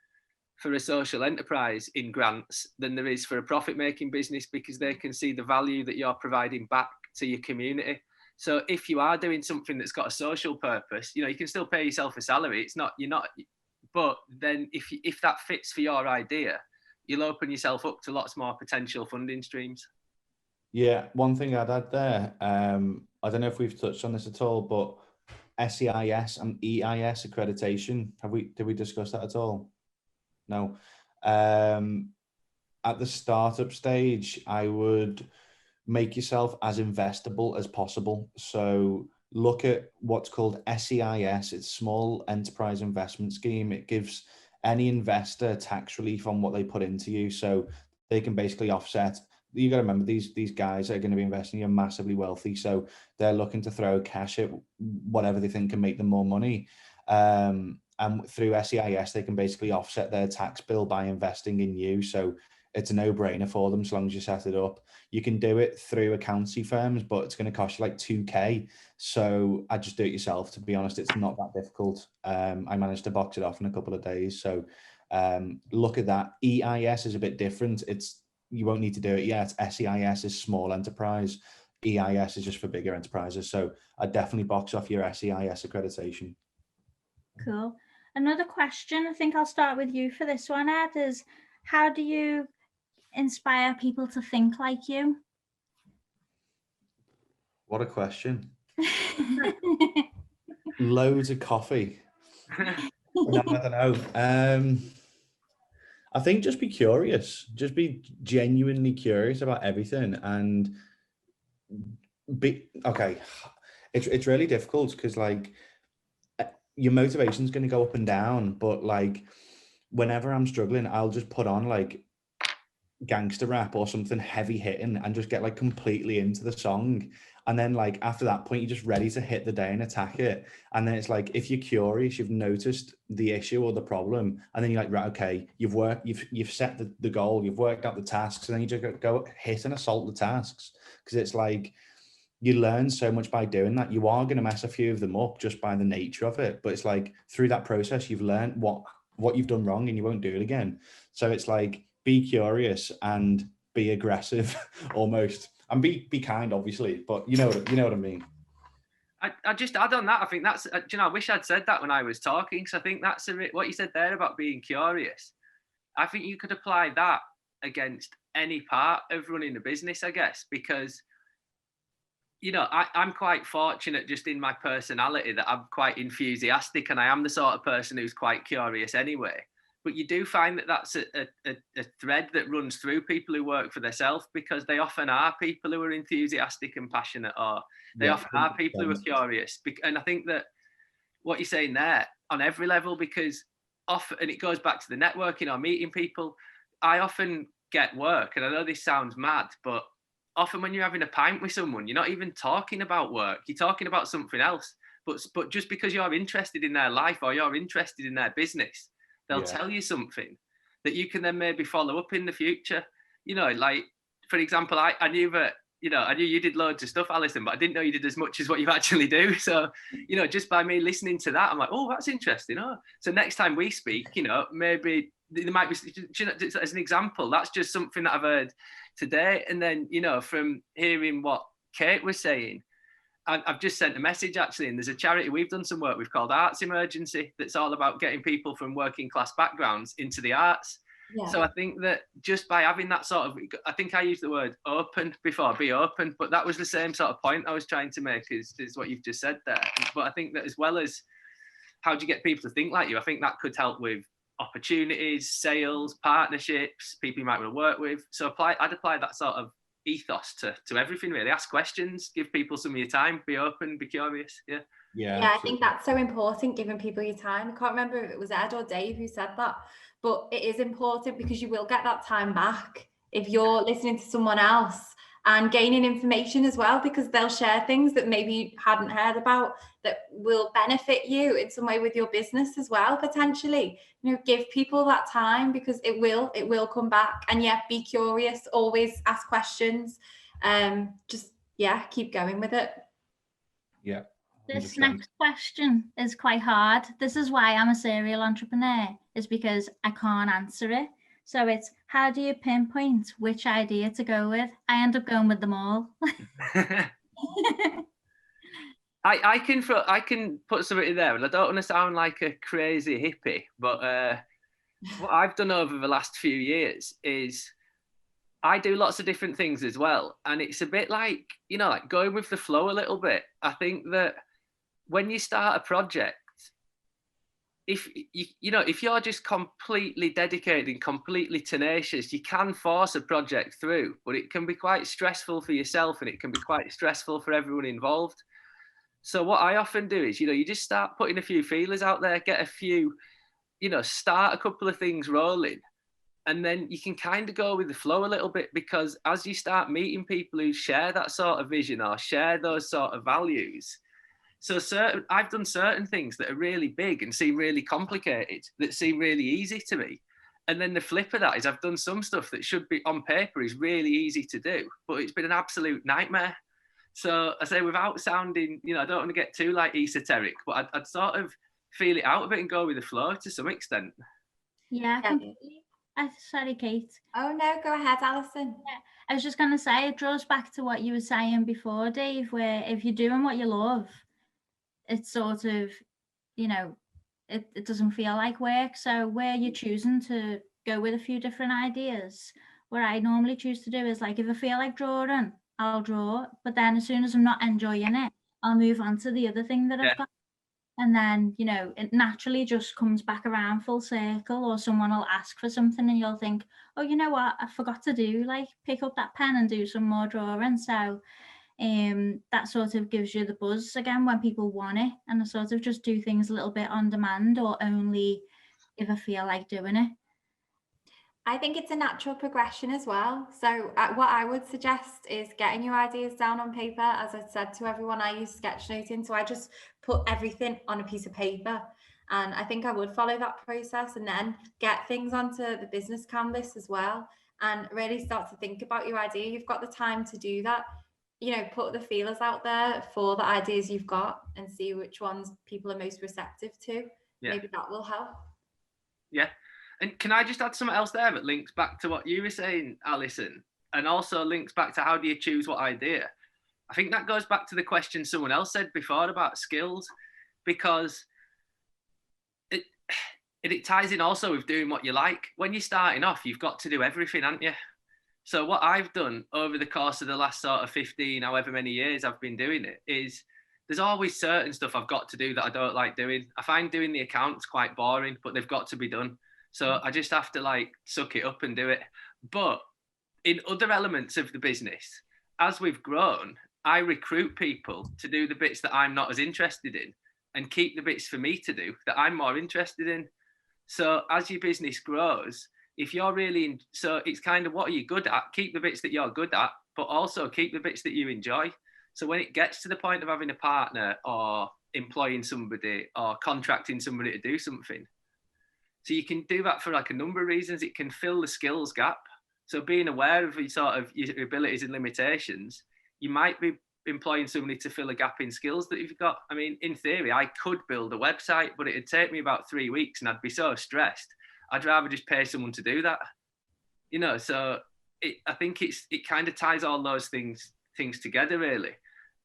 for a social enterprise in grants than there is for a profit-making business, because they can see the value that you're providing back to your community. So if you are doing something that's got a social purpose, you know, you can still pay yourself a salary. But then if that fits for your idea, you'll open yourself up to lots more potential funding streams. Yeah, one thing I'd add there, I don't know if we've touched on this at all, but SEIS and EIS accreditation, did we discuss that at all? No. At the startup stage, I would make yourself as investable as possible. So look at what's called SEIS. It's Small Enterprise Investment Scheme. It gives any investor tax relief on what they put into you. So they can basically offset. You got to remember, these guys are going to be investing, you're massively wealthy. So they're looking to throw cash at whatever they think can make them more money. And through SEIS, they can basically offset their tax bill by investing in you. So it's a no-brainer for them, as long as you set it up. You can do it through accountancy firms, but it's going to cost you like $2,000. So I just do it yourself. To be honest, it's not that difficult. I managed to box it off in a couple of days. So look at that. EIS is a bit different. You won't need to do it yet. SEIS is small enterprise. EIS is just for bigger enterprises. So I definitely box off your SEIS accreditation. Cool. Another question, I think I'll start with you for this one, Ed, is how do you inspire people to think like you? What a question. Loads of coffee. No, I don't know. I think just be curious. Just be genuinely curious about everything, and okay. It's really difficult because like your motivation's going to go up and down, but like whenever I'm struggling, I'll just put on like gangster rap or something heavy hitting and just get like completely into the song. And then like after that point, you're just ready to hit the day and attack it. And then it's like, if you're curious, you've noticed the issue or the problem, and then you're like, right, okay, you've set the goal, you've worked out the tasks, and then you just go hit and assault the tasks. Because it's like, you learn so much by doing that. You are going to mess a few of them up just by the nature of it. But it's like through that process, you've learned what you've done wrong and you won't do it again. So it's like, be curious and be aggressive almost. And be kind, obviously, but you know what I mean. I just add on that. I think that's, I wish I'd said that when I was talking, because I think that's what you said there about being curious. I think you could apply that against any part of running a business, I guess, because, I'm quite fortunate just in my personality that I'm quite enthusiastic, and I am the sort of person who's quite curious anyway. But you do find that that's a thread that runs through people who work for themselves, because they often are people who are enthusiastic and passionate, or they often are people who are curious. And I think that what you're saying there on every level, because often, and it goes back to the networking or meeting people, I often get work, and I know this sounds mad, but often when you're having a pint with someone, you're not even talking about work, you're talking about something else. But just because you're interested in their life or you're interested in their business, they'll tell you something that you can then maybe follow up in the future. Like, for example, I knew that, I knew you did loads of stuff, Alison, but I didn't know you did as much as what you actually do. So, just by me listening to that, I'm like, oh, that's interesting. Oh, so next time we speak, maybe there might be, as an example, that's just something that I've heard today. And then, from hearing what Kate was saying, I've just sent a message actually, and there's a charity we've done some work with called Arts Emergency that's all about getting people from working class backgrounds into the arts. Yeah. So I think that just by having that sort of, I think I used the word open before, be open, but that was the same sort of point I was trying to make is what you've just said there. But I think that as well as how do you get people to think like you, I think that could help with opportunities, sales, partnerships, people you might want to work with. So I'd apply that sort of ethos to everything really. Ask questions, give people some of your time, be open, be curious. Yeah, I think that's so important, giving people your time. I can't remember if it was Ed or Dave who said that, but it is important because you will get that time back if you're listening to someone else and gaining information as well, because they'll share things that maybe you hadn't heard about that will benefit you in some way with your business as well, potentially. Give people that time because it will come back. And be curious, always ask questions. Keep going with it. Yeah. 100%. This next question is quite hard. This is why I'm a serial entrepreneur, is because I can't answer it. So it's, how do you pinpoint which idea to go with? I end up going with them all. I can put something in there, and I don't want to sound like a crazy hippie, but what I've done over the last few years is I do lots of different things as well. And it's a bit like, like going with the flow a little bit. I think that when you start a project, if you're just completely dedicated and completely tenacious, you can force a project through, but it can be quite stressful for yourself and it can be quite stressful for everyone involved. So what I often do is, you just start putting a few feelers out there, get a few, start a couple of things rolling, and then you can kind of go with the flow a little bit, because as you start meeting people who share that sort of vision or share those sort of values, so I've done certain things that are really big and seem really complicated, that seem really easy to me. And then the flip of that is I've done some stuff that should be on paper is really easy to do, but it's been an absolute nightmare. So I say, without sounding, I don't want to get too like esoteric, but I'd sort of feel it out a bit and go with the flow to some extent. Yeah, completely. Sorry, Kate. Oh no, go ahead, Alison. Yeah, I was just going to say, it draws back to what you were saying before, Dave, where if you're doing what you love, it's sort of, it doesn't feel like work. So where you're choosing to go with a few different ideas, what I normally choose to do is, like, if I feel like drawing, I'll draw, but then as soon as I'm not enjoying it, I'll move on to the other thing that I've got. And then, it naturally just comes back around full circle, or someone will ask for something and you'll think, oh, you know what, I forgot to do, like, pick up that pen and do some more drawing. So that sort of gives you the buzz again when people want it, and I sort of just do things a little bit on demand, or only if I feel like doing it. I think it's a natural progression as well. So what I would suggest is getting your ideas down on paper. As I said to everyone, I use sketchnoting. So I just put everything on a piece of paper. And I think I would follow that process, and then get things onto the business canvas as well, and really start to think about your idea. You've got the time to do that. Put the feelers out there for the ideas you've got and see which ones people are most receptive to. Yeah. Maybe that will help. Yeah. And can I just add something else there that links back to what you were saying, Alison? and also links back to how do you choose what idea. I think that goes back to the question someone else said before about skills, because it ties in also with doing what you like. When you're starting off, you've got to do everything, haven't you? So what I've done over the course of the last sort of 15, however many years I've been doing it, is there's always certain stuff I've got to do that I don't like doing. I find doing the accounts quite boring, but they've got to be done. So I just have to like suck it up and do it. But in other elements of the business, as we've grown, I recruit people to do the bits that I'm not as interested in and keep the bits for me to do that I'm more interested in. So as your business grows, if you're really, so it's kind of what are you good at? Keep the bits that you're good at, but also keep the bits that you enjoy. So when it gets to the point of having a partner or employing somebody or contracting somebody to do something, so you can do that for like a number of reasons. It can fill the skills gap. So being aware of your sort of your abilities and limitations, you might be employing somebody to fill a gap in skills that you've got. I mean, in theory, I could build a website, but it'd take me about 3 weeks and I'd be so stressed. I'd rather just pay someone to do that, you know. So I think it kind of ties all those things together really,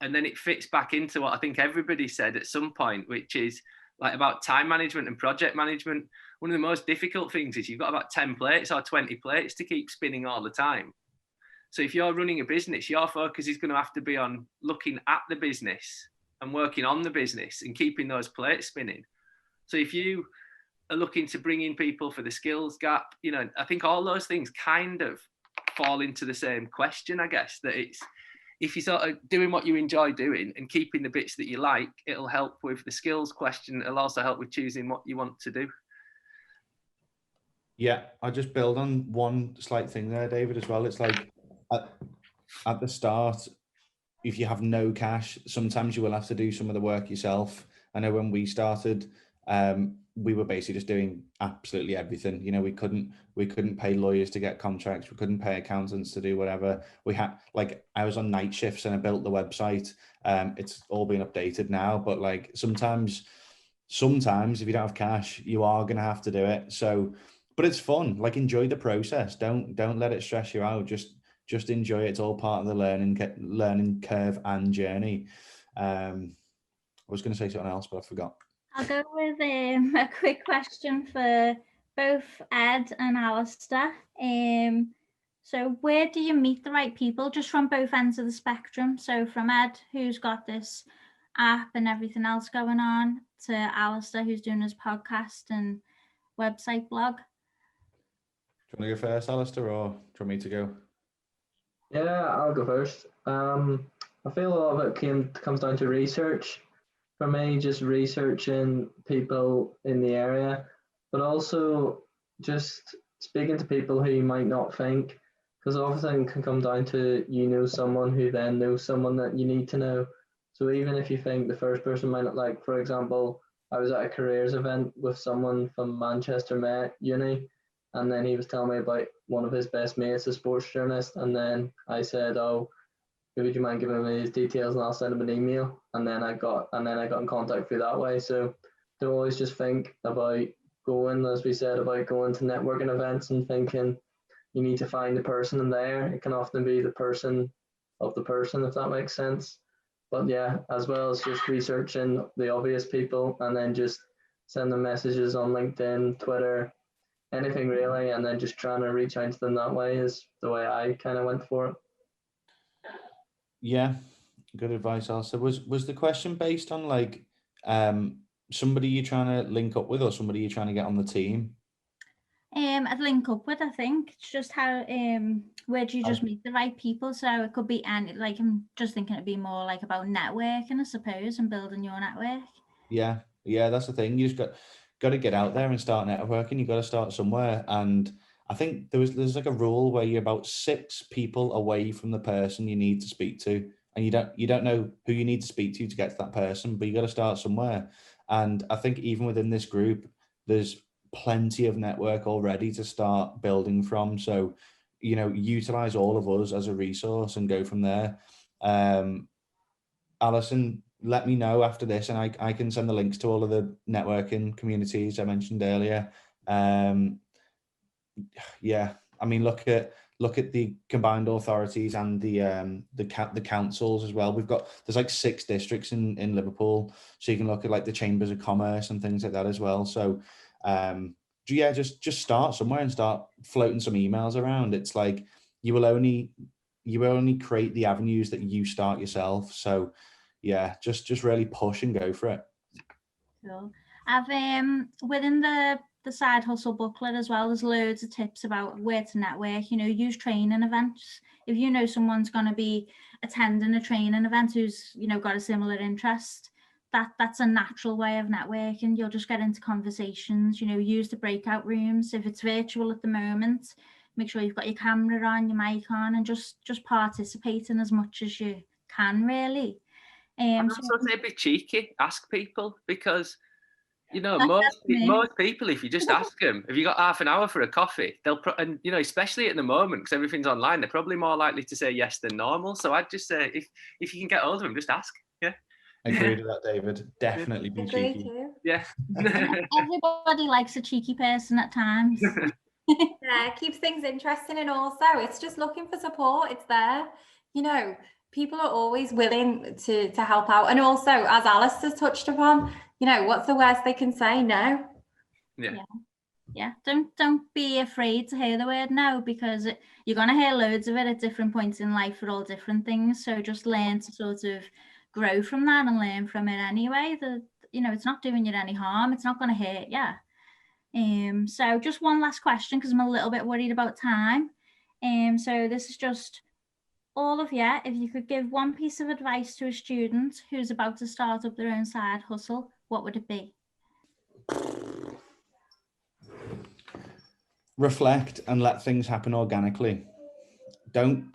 and then it fits back into what I think everybody said at some point, which is like about time management and project management. One of the most difficult things is you've got about 10 plates or 20 plates to keep spinning all the time. So if you're running a business, your focus is going to have to be on looking at the business and working on the business and keeping those plates spinning. So if you are looking to bring in people for the skills gap, you know, I think all those things kind of fall into the same question, I guess, that it's, if you're sort of doing what you enjoy doing and keeping the bits that you like, it'll help with the skills question. It'll also help with choosing what you want to do. Yeah, I just build on one slight thing there, David, as well. It's like at the start, if you have no cash, sometimes you will have to do some of the work yourself. I know when we started, we were basically just doing absolutely everything. You know, we couldn't pay lawyers to get contracts. We couldn't pay accountants to do whatever. We had, like, I was on night shifts and I built the website. It's all been updated now, but like sometimes if you don't have cash, you are going to have to do it. So, but it's fun. Like, enjoy the process. Don't let it stress you out. Just enjoy it. It's all part of the learning curve and journey. I was going to say something else, but I forgot. I'll go with a quick question for both Ed and Alistair. So where do you meet the right people, just from both ends of the spectrum? So from Ed, who's got this app and everything else going on, to Alistair, who's doing his podcast and website blog. Do you want to go first, Alistair, or do you want me to go? Yeah, I'll go first. I feel a lot of it comes down to research. For me, just researching people in the area, but also just speaking to people who you might not think, because often it can come down to, you know, someone who then knows someone that you need to know. So even if you think the first person might not, like, for example, I was at a careers event with someone from Manchester Met Uni, and then he was telling me about one of his best mates, a sports journalist, and then I said, oh, would you mind giving me his details and I'll send him an email? And then I got in contact through that way. So don't always just think about going, as we said, about going to networking events and thinking you need to find the person in there. It can often be the person of the person, if that makes sense. But yeah, as well as just researching the obvious people and then just send them messages on LinkedIn, Twitter, anything really, and then just trying to reach out to them that way is the way I kind of went for it. Yeah, good advice, Alistair. Was the question based on like somebody you're trying to link up with or somebody you're trying to get on the team? I'd link up with, I think. It's just how where do you just meet the right people? So it could be any, like, I'm just thinking it'd be more like about networking, I suppose, and building your network. Yeah, that's the thing. You just got to get out there and start networking. You got to start somewhere. And I think there's like a rule where you're about 6 people away from the person you need to speak to, and you don't know who you need to speak to get to that person, but you got to start somewhere. And I think even within this group, there's plenty of network already to start building from. So, you know, utilize all of us as a resource and go from there. Alison, let me know after this, and I can send the links to all of the networking communities I mentioned earlier. Yeah, I mean, look at look at the combined authorities and the councils as well. There's like 6 districts in Liverpool, so you can look at like the chambers of commerce and things like that as well. So yeah, just start somewhere and start floating some emails around. It's like you will only create the avenues that you start yourself. So yeah, just really push and go for it. Cool. I've within the side hustle booklet as well, there's loads of tips about where to network. You know, use training events. If you know someone's going to be attending a training event who's, you know, got a similar interest, that's a natural way of networking. You'll just get into conversations. You know, use the breakout rooms. If it's virtual at the moment, make sure you've got your camera on, your mic on, and just participate in as much as you can, really. And also say be cheeky, ask people, because you know most people, if you just ask them, have you got half an hour for a coffee, and you know, especially at the moment because everything's online, they're probably more likely to say yes than normal. So I'd just say if you can get hold of them, just ask. Yeah, I agree with that, David. Definitely be cheeky. Too. Yeah. Everybody likes a cheeky person at times. Yeah, it keeps things interesting, and also it's just looking for support. It's there, you know, people are always willing to help out. And also, as Alice has touched upon, you know, what's the worst they can say? No. Yeah. Don't be afraid to hear the word no, because you're going to hear loads of it at different points in life for all different things. So just learn to sort of grow from that and learn from it anyway. You know, it's not doing you any harm. It's not going to hurt you. So just one last question, because I'm a little bit worried about time. So this is just all of you. If you could give one piece of advice to a student who's about to start up their own side hustle, what would it be? Reflect and let things happen organically. Don't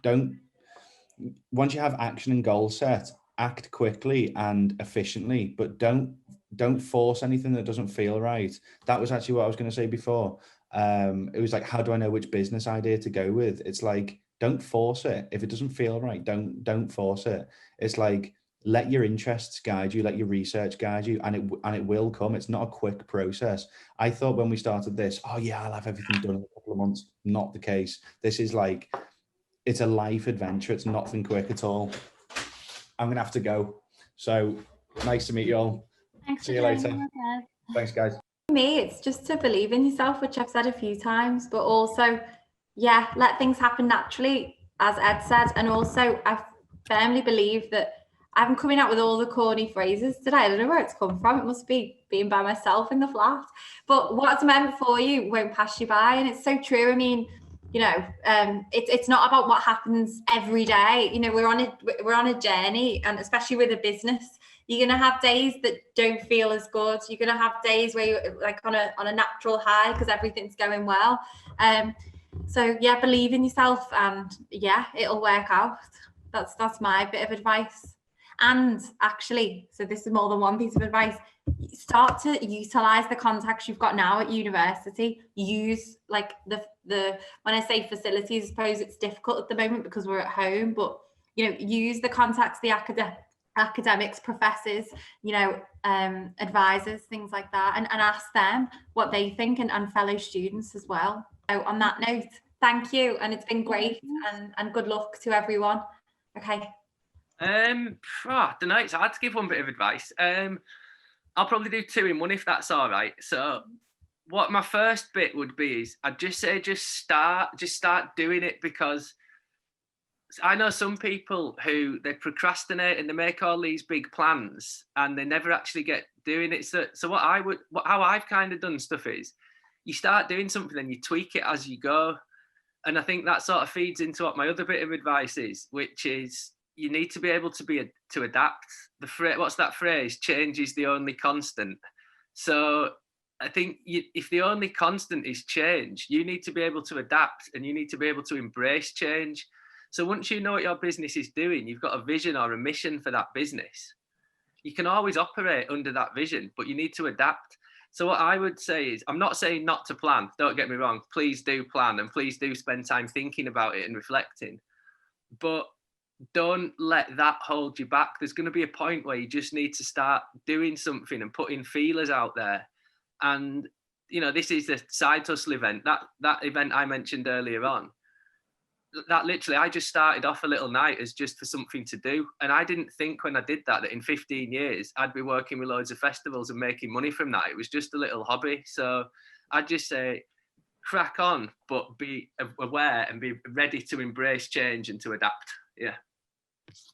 once you have action and goal set, act quickly and efficiently, but don't force anything that doesn't feel right. That was actually what I was going to say before. It was like, how do I know which business idea to go with? It's like, don't force it. If it doesn't feel right, don't force it. It's like, let your interests guide you, let your research guide you, and it will come. It's not a quick process. I thought when we started this, oh yeah, I'll have everything done in a couple of months. Not the case. This is like, it's a life adventure. It's nothing quick at all. I'm gonna have to go. So nice to meet you all. Thanks. See you later. Thanks, guys. For me, it's just to believe in yourself, which I've said a few times, but also, yeah, let things happen naturally, as Ed said. And also, I firmly believe that I'm coming out with all the corny phrases today. I don't know where it's come from. It must be being by myself in the flat. But what's meant for you won't pass you by. And it's so true. I mean, you know, it's not about what happens every day. You know, we're on a journey, and especially with a business, you're going to have days that don't feel as good. You're going to have days where you're like on a natural high because everything's going well. So yeah, believe in yourself, and yeah, it'll work out. That's my bit of advice. And actually, so this is more than one piece of advice, start to utilize the contacts you've got now at university. Use like the when I say facilities, I suppose it's difficult at the moment because we're at home, but you know, use the contacts, the academics, professors, you know, advisors, things like that, and ask them what they think, and fellow students as well. So on that note, thank you, and it's been great, and good luck to everyone. Okay. I don't know, it's hard to give one bit of advice. I'll probably do 2 in 1 if that's all right. So what my first bit would be is I'd just say just start doing it, because I know some people who they procrastinate and they make all these big plans and they never actually get doing it. So how I've kind of done stuff is you start doing something and you tweak it as you go. And I think that sort of feeds into what my other bit of advice is, which is you need to be able to adapt. What's that phrase? Change is the only constant. So I think if the only constant is change, you need to be able to adapt, and you need to be able to embrace change. So once you know what your business is doing, you've got a vision or a mission for that business, you can always operate under that vision, but you need to adapt. So what I would say is, I'm not saying not to plan, don't get me wrong, please do plan, and please do spend time thinking about it and reflecting, but don't let that hold you back. There's going to be a point where you just need to start doing something and putting feelers out there. And, you know, this is the side hustle event, that event I mentioned earlier on. that literally, I just started off a little night as just for something to do. And I didn't think when I did that in 15 years, I'd be working with loads of festivals and making money from that. It was just a little hobby. So I'd just say, crack on, but be aware and be ready to embrace change and to adapt. Yeah.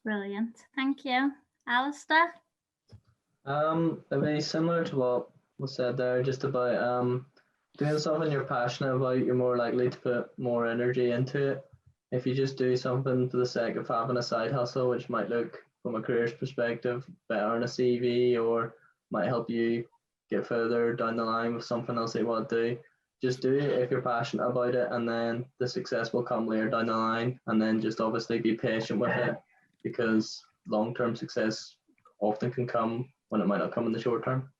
Brilliant. Thank you. Alistair? It'd be similar to what was said there, just about doing something you're passionate about, you're more likely to put more energy into it. If you just do something for the sake of having a side hustle, which might look from a career's perspective better on a CV or might help you get further down the line with something else that you want to do, just do it if you're passionate about it, and then the success will come later down the line. And then just obviously be patient with it, because long-term success often can come when it might not come in the short term.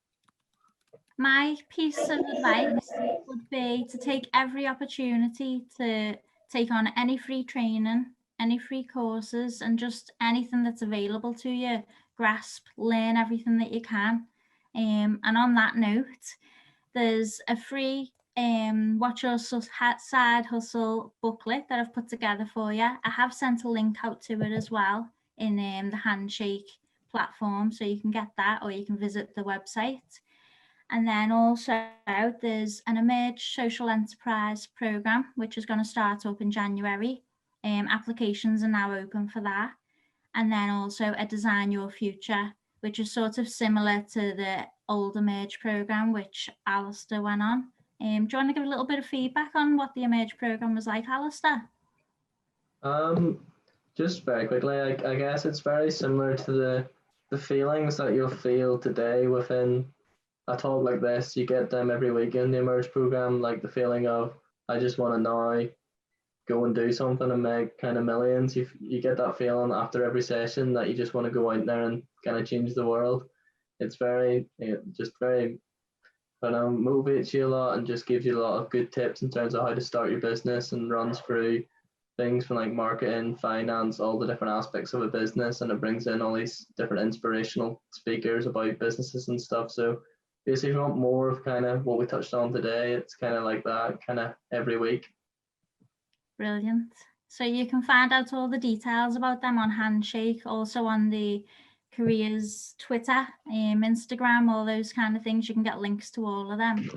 My piece of advice would be to take every opportunity to take on any free training, any free courses, and just anything that's available to you. Grasp, learn everything that you can. And on that note, there's a free Watch Your Side Hustle booklet that I've put together for you. I have sent a link out to it as well in the Handshake platform, so you can get that, or you can visit the website. And then also there's an Emerge Social Enterprise Programme, which is going to start up in January. Applications are now open for that. And then also a Design Your Future, which is sort of similar to the old Emerge programme, which Alistair went on. Do you want to give a little bit of feedback on what the Emerge programme was like, Alistair? Just very quickly, I guess it's very similar to the feelings that you'll feel today within a talk like this. You get them every week in the Emerge program, like the feeling of, I just want to now go and do something and make kind of millions. You get that feeling after every session that you just want to go out there and kind of change the world. It's very motivates you a lot and just gives you a lot of good tips in terms of how to start your business, and runs through things from like marketing, finance, all the different aspects of a business, and it brings in all these different inspirational speakers about businesses and stuff. So basically, if you want more of kind of what we touched on today, it's kind of like that, kind of every week. Brilliant. So you can find out all the details about them on Handshake, also on the Careers Twitter, Instagram, all those kind of things. You can get links to all of them.